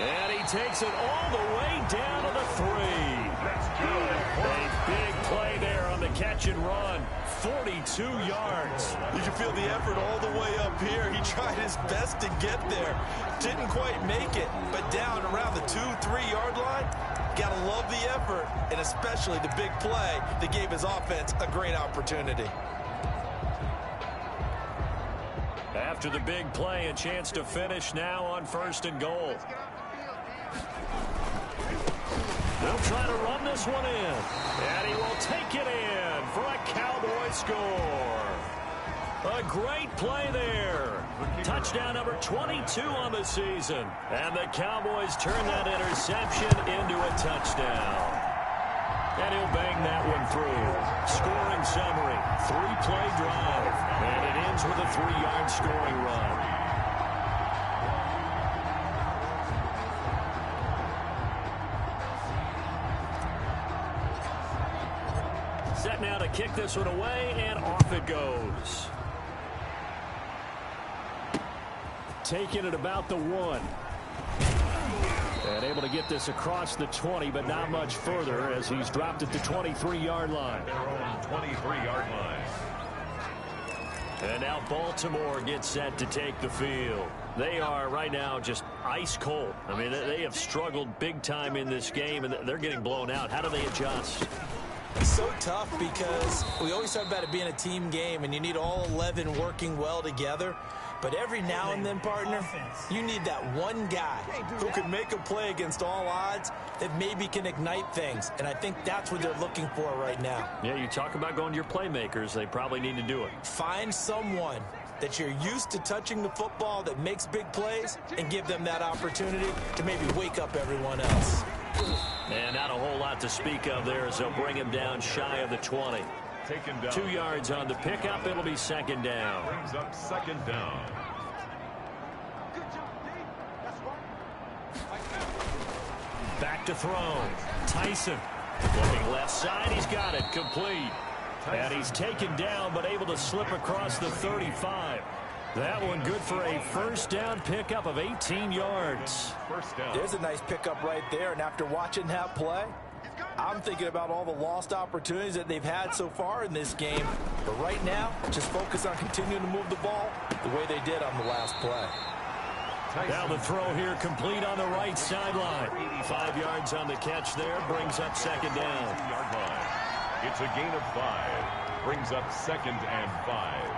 And he takes it all the way down to the 3. That's good. A big play there on the catch and run. 42 yards. You can feel the effort all the way up here. He tried his best to get there. Didn't quite make it, but down around the 2-3 yard line. Gotta love the effort, and especially the big play that gave his offense a great opportunity. After the big play, a chance to finish now on 1st and goal. They'll try to run this one in. And he will take it in for a Cowboy score. A great play there. Touchdown number 22 on the season. And the Cowboys turn that interception into a touchdown. And he'll bang that one through. Scoring summary, 3-play drive. And it ends with a 3-yard scoring run. Set now to kick this one away, and off it goes. Taking it about the 1. And able to get this across the 20, but not much further as he's dropped at the 23-yard line. Their own 23-yard line. And now Baltimore gets set to take the field. They are right now just ice cold. I mean, they have struggled big time in this game, and they're getting blown out. How do they adjust? It's so tough because we always talk about it being a team game, and you need all 11 working well together. But every now and then, partner, you need that one guy who can make a play against all odds that maybe can ignite things. And I think that's what they're looking for right now. Yeah, you talk about going to your playmakers. They probably need to do it. Find someone that you're used to touching the football that makes big plays and give them that opportunity to maybe wake up everyone else. And not a whole lot to speak of there as they'll bring him down shy of the 20. Taken down. 2 yards on the pickup. It'll be 2nd down. Brings up 2nd down. Back to throw. Tyson looking left side. He's got it. Complete. And he's taken down but able to slip across the 35. That one good for a 1st down pickup of 18 yards. 1st down. There's a nice pickup right there, and after watching that play, I'm thinking about all the lost opportunities that they've had so far in this game. But right now, just focus on continuing to move the ball the way they did on the last play. Now the throw here complete on the right sideline. 5 yards on the catch there, brings up second down. It's a gain of 5. Brings up 2nd and 5.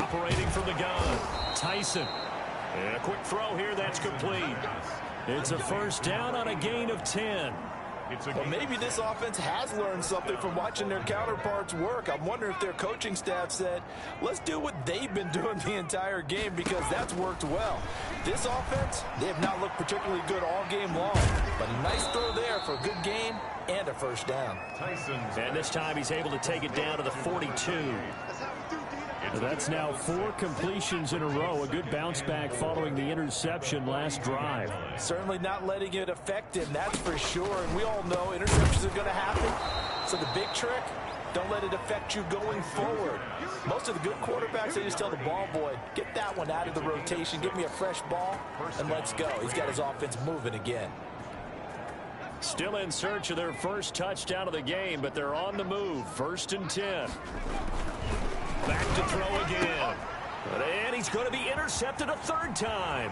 Operating from the gun, Tyson. And a quick throw here, that's complete. It's a first down on a gain of 10. Well, maybe this offense has learned something from watching their counterparts work. I'm wondering if their coaching staff said, let's do what they've been doing the entire game, because that's worked well. This offense, they have not looked particularly good all game long. But a nice throw there for a good gain and a first down. And this time he's able to take it down to the 42. That's now 4 completions in a row. A good bounce back following the interception last drive. Certainly not letting it affect him, that's for sure. And we all know interceptions are going to happen. So the big trick, don't let it affect you going forward. Most of the good quarterbacks, they just tell the ball boy, get that one out of the rotation, give me a fresh ball, and let's go. He's got his offense moving again. Still in search of their first touchdown of the game, but they're on the move. 1st and 10. Back to throw again. And he's going to be intercepted a 3rd time.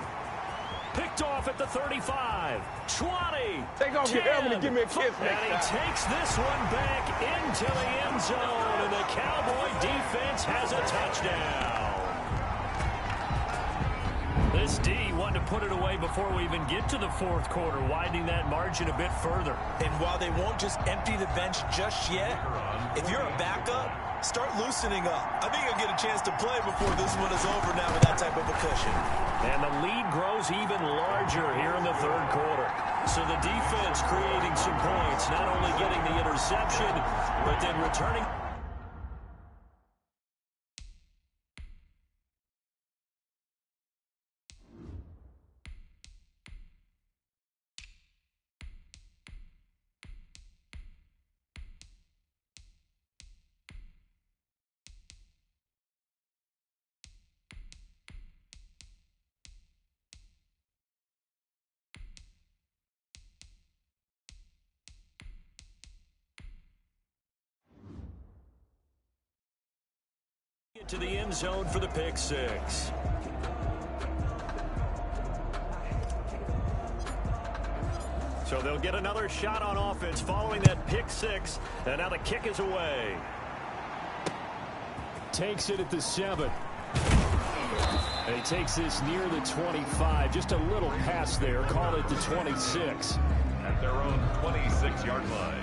Picked off at the 35, 20, Take off 10, your helmet and give me a kiss. and he takes this one back into the end zone, and the Cowboy defense has a touchdown. This D wanted to put it away before we even get to the 4th quarter, widening that margin a bit further. And while they won't just empty the bench just yet, if you're a backup, start loosening up. I think you'll get a chance to play before this one is over now with that type of a cushion. And the lead grows even larger here in the 3rd quarter. So the defense creating some points, not only getting the interception, but then returning. To the end zone for the pick 6. So they'll get another shot on offense following that pick 6. And now the kick is away. Takes it at the 7. And he takes this near the 25. Just a little pass there. Call it the 26. At their own 26-yard line.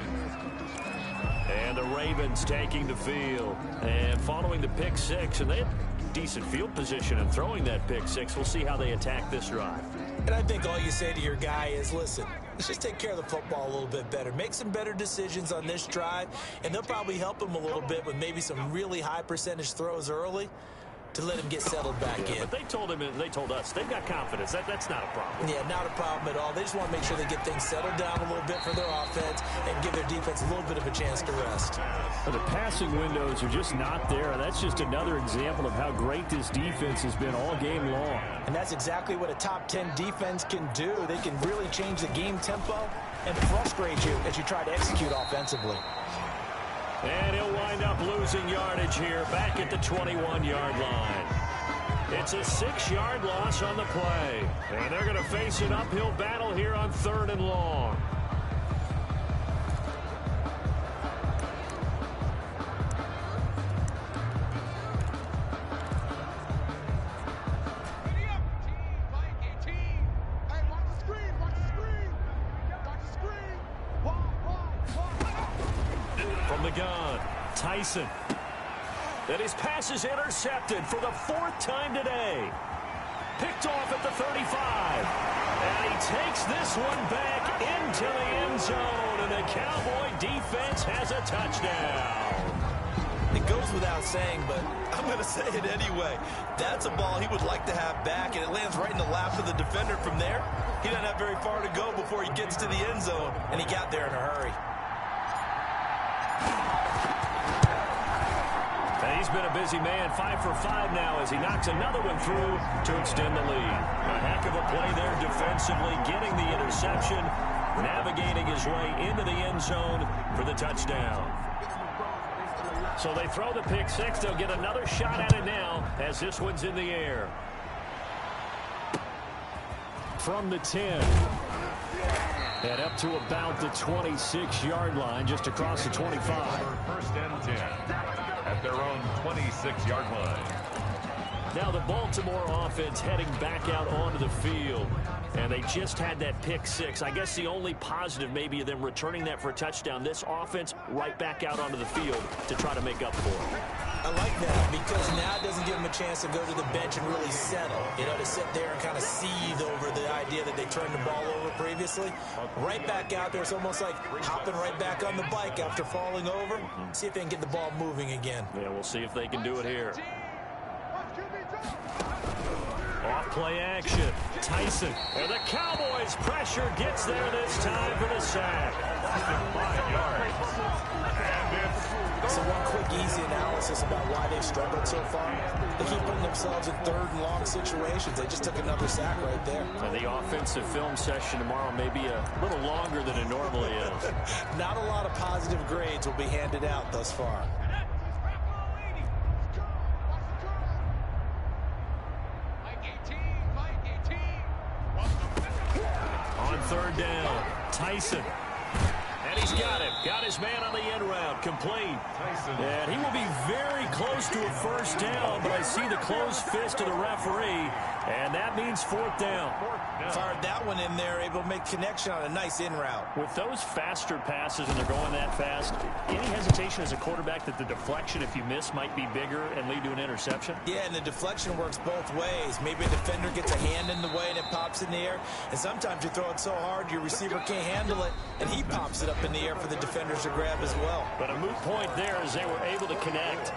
And the Ravens taking the field. And following the pick 6, and they have decent field position and throwing that pick 6. We'll see how they attack this drive. And I think all you say to your guy is, listen, let's just take care of the football a little bit better. Make some better decisions on this drive, and they'll probably help him a little bit with maybe some really high percentage throws early to let him get settled back in. But they told him, and they told us, they've got confidence. That's not a problem. Yeah, not a problem at all. They just want to make sure they get things settled down a little bit for their offense and give their defense a little bit of a chance to rest. Well, the passing windows are just not there, and that's just another example of how great this defense has been all game long. And that's exactly what a top 10 defense can do. They can really change the game tempo and frustrate you as you try to execute offensively. And he'll wind up losing yardage here back at the 21-yard line. It's a 6-yard loss on the play. And they're going to face an uphill battle here on 3rd and long. From the gun, Tyson. And his pass is intercepted for the 4th time today. Picked off at the 35. And he takes this one back into the end zone. And the Cowboy defense has a touchdown. It goes without saying, but I'm going to say it anyway. That's a ball he would like to have back, and it lands right in the lap of the defender from there. He doesn't have very far to go before he gets to the end zone, and he got there in a hurry. And he's been a busy man. 5 for 5 now as he knocks another one through to extend the lead. A heck of a play there defensively, getting the interception, navigating his way into the end zone for the touchdown. So they throw the pick six. They'll get another shot at it now as this one's in the air. From the 10. And up to about the 26-yard line, just across the 25. First and 10 at their own 26-yard line. Now the Baltimore offense heading back out onto the field. And they just had that pick six. I guess the only positive maybe of them returning that for a touchdown. This offense right back out onto the field to try to make up for it. I like that because now it doesn't give them a chance to go to the bench and really settle. You know, to sit there and kind of seethe over the idea that they turned the ball over previously. Right back out there. It's almost like hopping right back on the bike after falling over. See if they can get the ball moving again. Yeah, we'll see if they can do it here. Off play action. Tyson. And the Cowboys pressure gets there this time for the sack. 5 yards. So one quick, easy analysis about why they've struggled so far. They keep putting themselves in third and long situations. They just took another sack right there. And the offensive film session tomorrow may be a little longer than it normally is. Not a lot of positive grades will be handed out thus far. On third down, Tyson. And he's got it. Got his man on the end route. Complete. And he will be very close to a first down, but I see the closed fist of the referee, and that means fourth down. Fired that one in there, able to make connection on a nice in route. With those faster passes and they're going that fast, any hesitation as a quarterback that the deflection, if you miss, might be bigger and lead to an interception? Yeah, and the deflection works both ways. Maybe a defender gets a hand in the way and it pops in the air. And sometimes you throw it so hard your receiver can't handle it, and he pops it up in the air for the defenders to grab as well. But a moot point there as they were able to connect.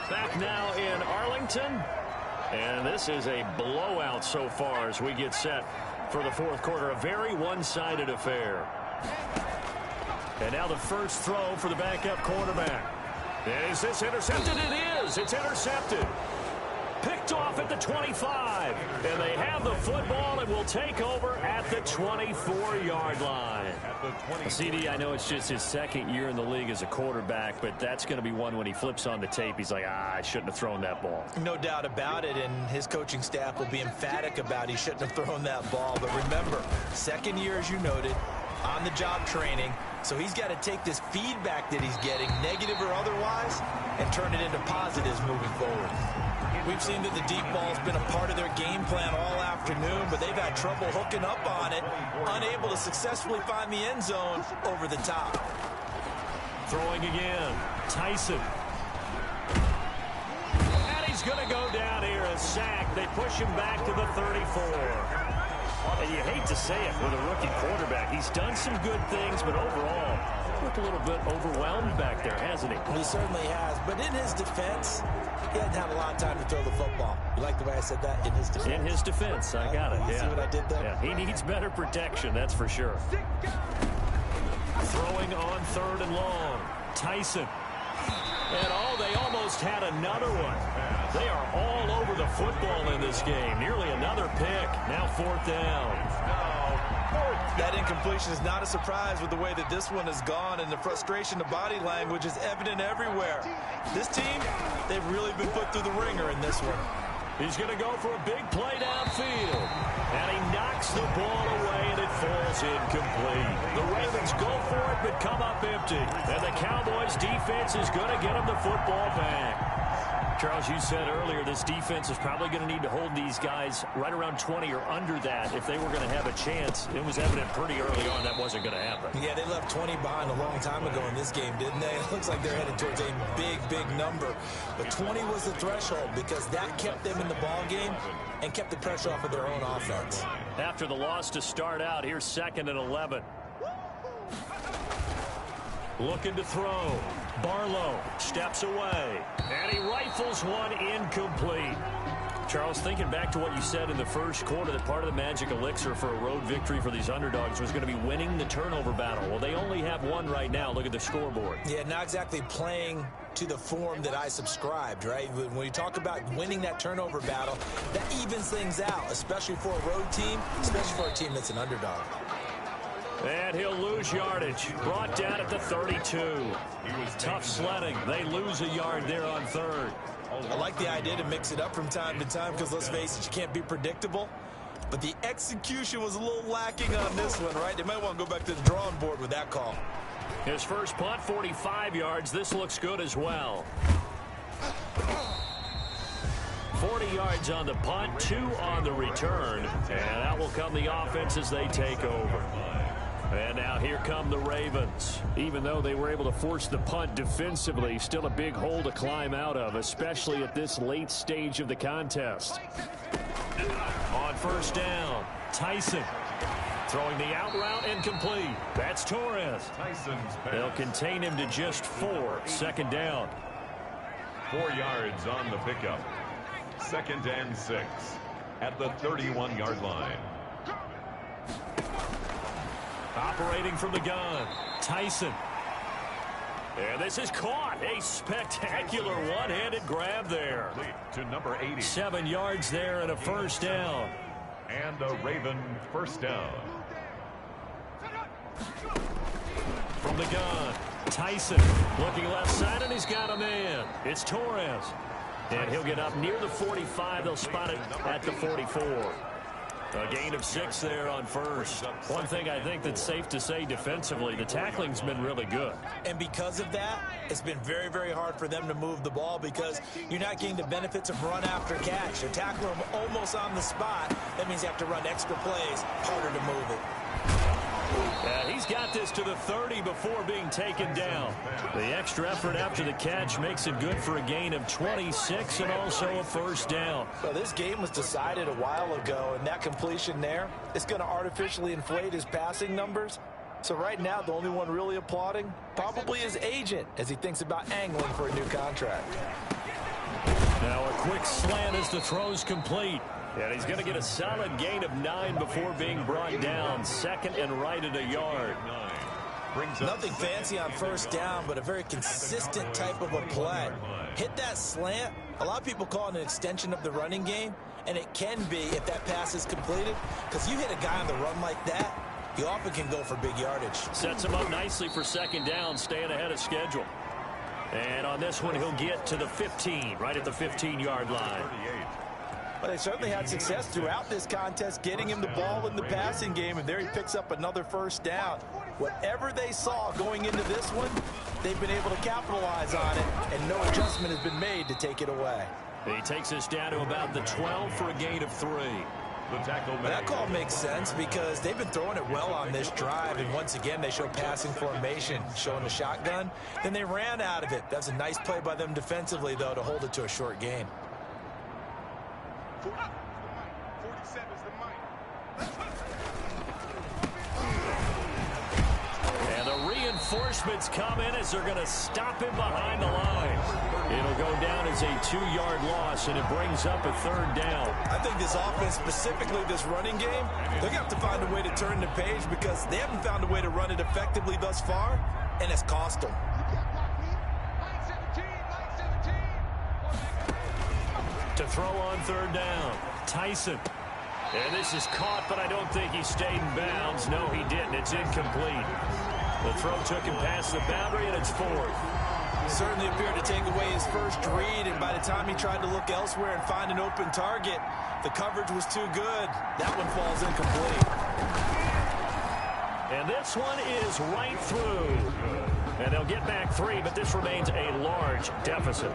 Back now in Arlington. And this is a blowout so far as we get set for the fourth quarter. A very one-sided affair. And now the first throw for the backup quarterback. Is this intercepted? It is. It's intercepted. Picked off at the 25. And they have the football and will take over at the 24-yard line. CD, I know it's just his second year in the league as a quarterback, but that's going to be one when he flips on the tape. He's like, I shouldn't have thrown that ball. No doubt about it, and his coaching staff will be emphatic about he shouldn't have thrown that ball. But remember, second year, as you noted, on-the-job training. So he's got to take this feedback that he's getting, negative or otherwise, and turn it into positives moving forward. We've seen that the deep ball's been a part of their game plan all afternoon, but they've had trouble hooking up on it, unable to successfully find the end zone over the top. Throwing again, Tyson. And he's going to go down here, a sack. They push him back to the 34. And you hate to say it with a rookie quarterback. He's done some good things, but overall, looked a little bit overwhelmed back there, hasn't he? He certainly has, but in his defense, he hadn't had a lot of time to throw the football. You like the way I said that? In his defense. In his defense, I got it. You see what I did there? Yeah, he needs better protection, that's for sure. Throwing on third and long, Tyson. And they almost had another one. They are all over the football in this game. Nearly another pick. Now fourth down. That incompletion is not a surprise with the way that this one has gone, and the frustration, the body language is evident everywhere. This team, they've really been put through the ringer in this one. He's going to go for a big play downfield. And he knocks the ball away, and it falls incomplete. The Ravens go for it, but come up empty. And the Cowboys defense is going to get them the football back. Charles, you said earlier this defense is probably going to need to hold these guys right around 20 or under that if they were going to have a chance. It was evident pretty early on that wasn't going to happen. Yeah, they left 20 behind a long time ago in this game, didn't they? It looks like they're headed towards a big, big number. But 20 was the threshold because that kept them in the ball game and kept the pressure off of their own offense. After the loss to start out, here's 2nd and 11. Looking to throw. Barlow steps away. And he rifles one incomplete. Charles, thinking back to what you said in the first quarter, that part of the magic elixir for a road victory for these underdogs was going to be winning the turnover battle. Well, they only have one right now. Look at the scoreboard. Yeah, not exactly playing to the form that I subscribed, right? When you talk about winning that turnover battle, that evens things out, especially for a road team, especially for a team that's an underdog. And he'll lose yardage. Brought down at the 32. Tough sledding. They lose a yard there on third. I like the idea to mix it up from time to time because, let's face it, you can't be predictable. But the execution was a little lacking on this one, right? They might want to go back to the drawing board with that call. His first punt, 45 yards. This looks good as well. 40 yards on the punt, 2 on the return. And out will come the offense as they take over. And now here come the Ravens. Even though they were able to force the punt defensively, still a big hole to climb out of, especially at this late stage of the contest. On first down, Tyson throwing the out route incomplete. That's Torres. They'll contain him to just 4. Second down. 4 yards on the pickup. 2nd and 6 at the 31-yard line. Operating from the gun, Tyson. And this is caught. A spectacular one-handed grab there. To number 80. 7 yards there and a first down. And a Raven first down. From the gun, Tyson looking left side, and he's got a man. It's Torres. And he'll get up near the 45. They'll spot it at the 44. A gain of 6 there on first. One thing I think that's safe to say defensively, the tackling's been really good. And because of that, it's been very, very hard for them to move the ball because you're not getting the benefits of run after catch. They're tackling them almost on the spot. That means you have to run extra plays, harder to move it. He's got this to the 30 before being taken down. The extra effort after the catch makes it good for a gain of 26 and also a first down. Well, this game was decided a while ago, and that completion there is going to artificially inflate his passing numbers. So right now, the only one really applauding probably his agent as he thinks about angling for a new contract. Now a quick slant as the throw's complete. And he's going to get a solid gain of 9 before being brought down. 2nd and right at a yard. Nothing fancy on first down, but a very consistent type of a play. Hit that slant. A lot of people call it an extension of the running game, and it can be if that pass is completed, because you hit a guy on the run like that, you often can go for big yardage. Sets him up nicely for 2nd down, staying ahead of schedule. And on this one, he'll get to the 15, right at the 15-yard line. Well, they certainly had success throughout this contest getting him the ball in the passing game, and there he picks up another first down. Whatever they saw going into this one, they've been able to capitalize on it, and no adjustment has been made to take it away. He takes us down to about the 12 for a gain of 3. That call makes sense because they've been throwing it well on this drive, and once again they show passing formation, showing the shotgun. Then they ran out of it. That's a nice play by them defensively, though, to hold it to a short gain. 47 is the mic. And the reinforcements come in as they're going to stop him behind the line. It'll go down as a 2-yard loss, and it brings up a 3rd down. I think this offense, specifically this running game, they're going to have to find a way to turn the page because they haven't found a way to run it effectively thus far, and it's cost them. To throw on 3rd down, Tyson. And this is caught, but I don't think he stayed in bounds. No, he didn't. It's incomplete. The throw took him past the boundary, and it's 4th. Certainly appeared to take away his first read, and by the time he tried to look elsewhere and find an open target, the coverage was too good. That one falls incomplete. And this one is right through. And they'll get back 3, but this remains a large deficit.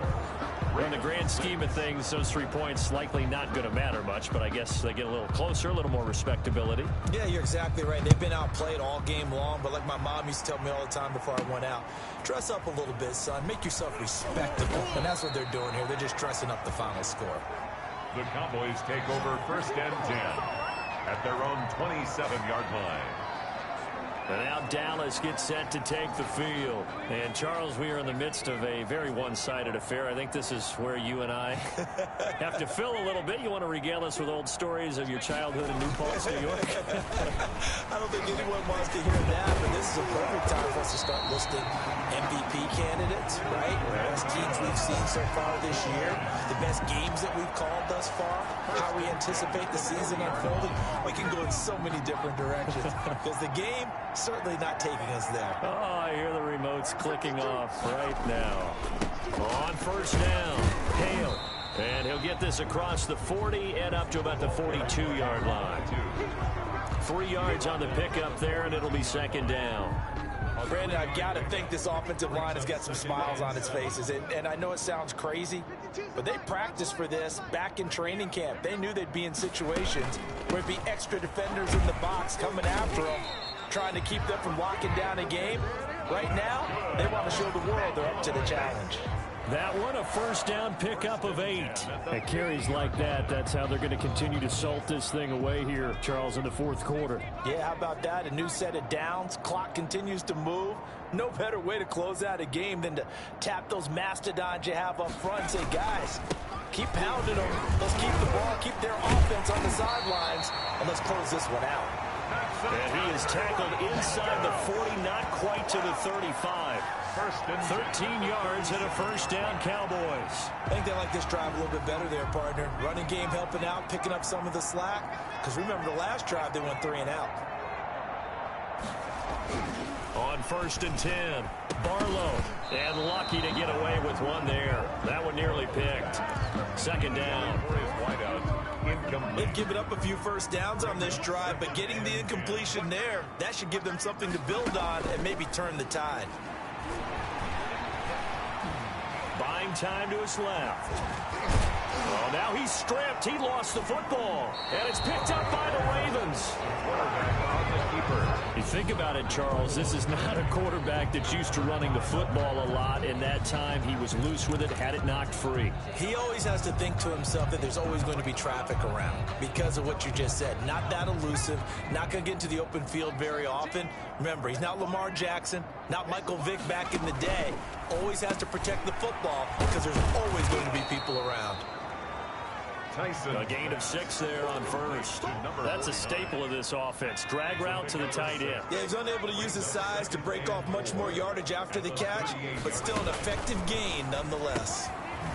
In the grand scheme of things, those 3 points likely not going to matter much, but I guess they get a little closer, a little more respectability. Yeah, you're exactly right. They've been outplayed all game long, but like my mom used to tell me all the time before I went out, dress up a little bit, son. Make yourself respectable. And that's what they're doing here. They're just dressing up the final score. The Cowboys take over 1st and 10 at their own 27-yard line. And now Dallas gets set to take the field. And, Charles, we are in the midst of a very one-sided affair. I think this is where you and I have to fill a little bit. You want to regale us with old stories of your childhood in New Paltz, New York? I don't think anyone wants to hear that, but this is a perfect time for us to start listing MVP candidates, right? The best teams we've seen so far this year, the best games that we've called thus far, how we anticipate the season unfolding. We can go in so many different directions because the game certainly not taking us there. Oh, I hear the remotes clicking off right now. On first down, Hale. And he'll get this across the 40 and up to about the 42-yard line. 3 yards on the pickup there, and it'll be second down. Brandon, I've got to think this offensive line has got some smiles on its faces. And I know it sounds crazy, but they practiced for this back in training camp. They knew they'd be in situations where it'd be extra defenders in the box coming after them, trying to keep them from locking down a game. Right now, they want to show the world they're up to the challenge. That one, a first down pickup of 8. At carries like that, that's how they're going to continue to salt this thing away here, Charles, in the fourth quarter. Yeah, how about that? A new set of downs. Clock continues to move. No better way to close out a game than to tap those mastodons you have up front and say, guys, keep pounding them. Let's keep the ball, keep their offense on the sidelines, and let's close this one out. And he is tackled inside the 40, not quite to the 35. 13 yards and a first down, Cowboys. I think they like this drive a little bit better there, partner. Running game helping out, picking up some of the slack. Because remember the last drive, they went 3 and out. On first and 10, Barlow. And lucky to get away with one there. That one nearly picked. Second down. They've given up a few first downs on this drive, but getting the incompletion there, that should give them something to build on and maybe turn the tide. Buying time to his left. Oh, now he's stripped. He lost the football. And it's picked up by the Ravens. You think about it, Charles, this is not a quarterback that's used to running the football a lot. In that time, he was loose with it, had it knocked free. He always has to think to himself that there's always going to be traffic around because of what you just said. Not that elusive, not going to get into the open field very often. Remember, he's not Lamar Jackson, not Michael Vick back in the day. Always has to protect the football because there's always going to be people around. A gain of 6 there on first. That's a staple of this offense. Drag route to the tight end. Yeah, he's unable to use his size to break off much more yardage after the catch, but still an effective gain nonetheless.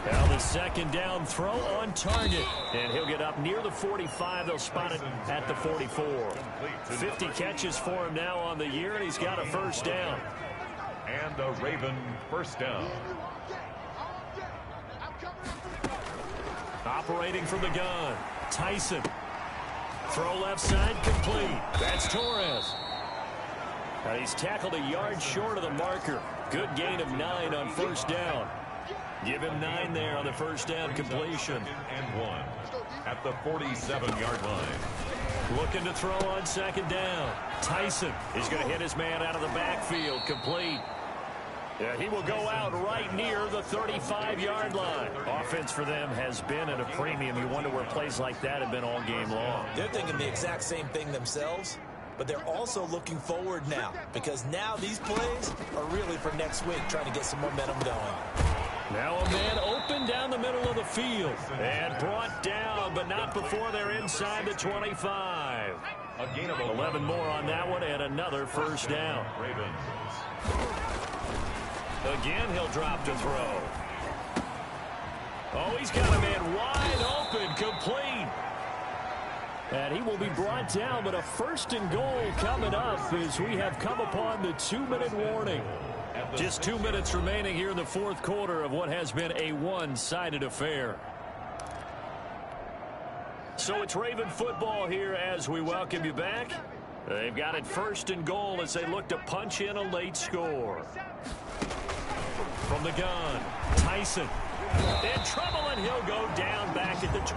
Now the second down throw on target. And he'll get up near the 45. They'll spot it at the 44. 50 catches for him now on the year, and he's got a first down. And a Raven first down. Operating from the gun, Tyson. Throw left side, complete. That's Torres. And he's tackled a yard short of the marker. Good gain of 9 on first down. Give him 9 there on the first down completion. And 1 at the 47-yard line. Looking to throw on second down. Tyson is going to hit his man out of the backfield, complete. Yeah, he will go out right near the 35-yard line. Offense for them has been at a premium. You wonder where plays like that have been all game long. They're thinking the exact same thing themselves, but they're also looking forward now because now these plays are really for next week, trying to get some momentum going. Now a man open down the middle of the field and brought down, but not before they're inside the 25. A gain of 11 more on that one and another first down. Ravens. Again, he'll drop to throw. Oh, he's got a man wide open, complete. And he will be brought down, but a first and goal coming up as we have come upon the 2-minute warning. Just 2 minutes remaining here in the fourth quarter of what has been a one-sided affair. So it's Raven football here as we welcome you back. They've got it first and goal as they look to punch in a late score. From the gun, Tyson. In trouble, and he'll go down back at the 12.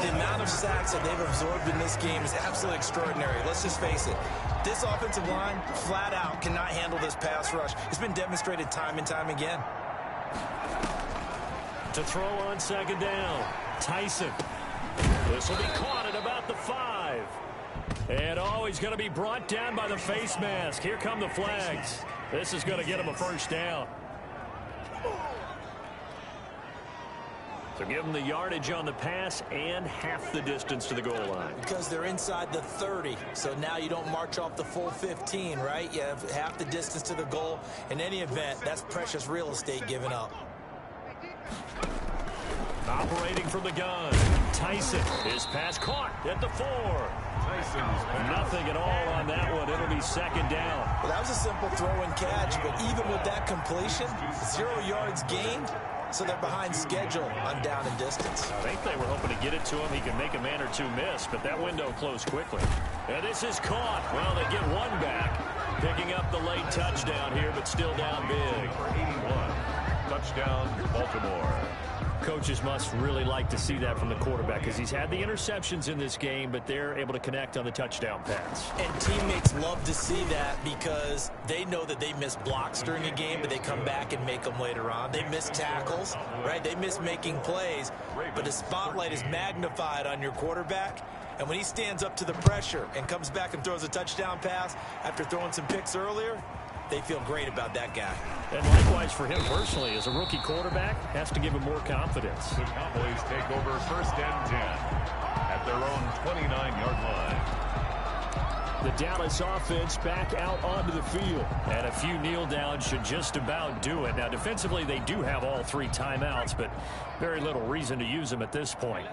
The amount of sacks that they've absorbed in this game is absolutely extraordinary. Let's just face it. This offensive line, flat out, cannot handle this pass rush. It's been demonstrated time and time again. To throw on second down, Tyson. This will be caught at about the 5. And he's going to be brought down by the face mask. Here come the flags. This is going to get him a first down. So give them the yardage on the pass and half the distance to the goal line. Because they're inside the 30, so now you don't march off the full 15, right? You have half the distance to the goal. In any event, that's precious real estate given up. Operating from the gun, Tyson. His pass caught at the 4. Nothing at all on that one. It'll be second down. Well, that was a simple throw and catch, but even with that completion, 0 yards gained. So they're behind schedule on down and distance. I think they were hoping to get it to him. He can make a man or two miss, but that window closed quickly. And this is caught. Well, they get one back. Picking up the late touchdown here, but still down big. For 81. Touchdown, Baltimore. Coaches must really like to see that from the quarterback because he's had the interceptions in this game, but they're able to connect on the touchdown pass. And teammates love to see that because they know that they miss blocks during a game, but they come back and make them later on. They miss tackles, right? They miss making plays, but the spotlight is magnified on your quarterback. And when he stands up to the pressure and comes back and throws a touchdown pass after throwing some picks earlier, they feel great about that guy. And likewise for him personally, as a rookie quarterback, has to give him more confidence. The Cowboys take over 1st and 10 at their own 29-yard line. The Dallas offense back out onto the field. And a few kneel downs should just about do it. Now, defensively, they do have all 3 timeouts, but very little reason to use them at this point.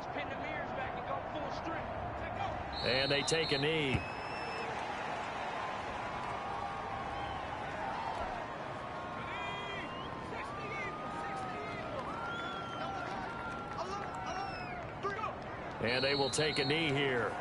And they take a knee. And they will take a knee here.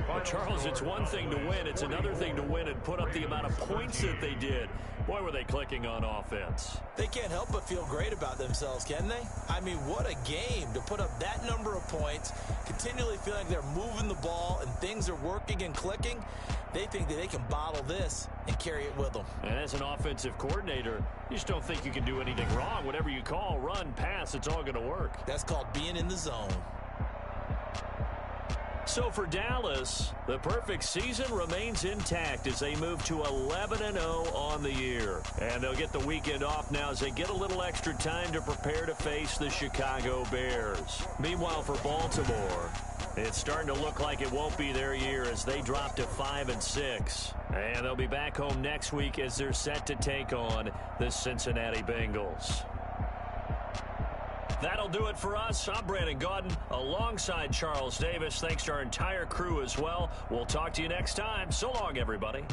Well, Charles, it's one thing to win. It's another thing to win and put up the amount of points that they did. Boy, were they clicking on offense. They can't help but feel great about themselves, can they? I mean, what a game to put up that number of points, continually feeling like they're moving the ball and things are working and clicking. They think that they can bottle this and carry it with them. And as an offensive coordinator, you just don't think you can do anything wrong. Whatever you call, run, pass, it's all going to work. That's called being in the zone. So for Dallas, the perfect season remains intact as they move to 11-0 on the year. And they'll get the weekend off now as they get a little extra time to prepare to face the Chicago Bears. Meanwhile, for Baltimore, it's starting to look like it won't be their year as they drop to 5-6. And they'll be back home next week as they're set to take on the Cincinnati Bengals. That'll do it for us. I'm Brandon Gaudin alongside Charles Davis. Thanks to our entire crew as well. We'll talk to you next time. So long, everybody.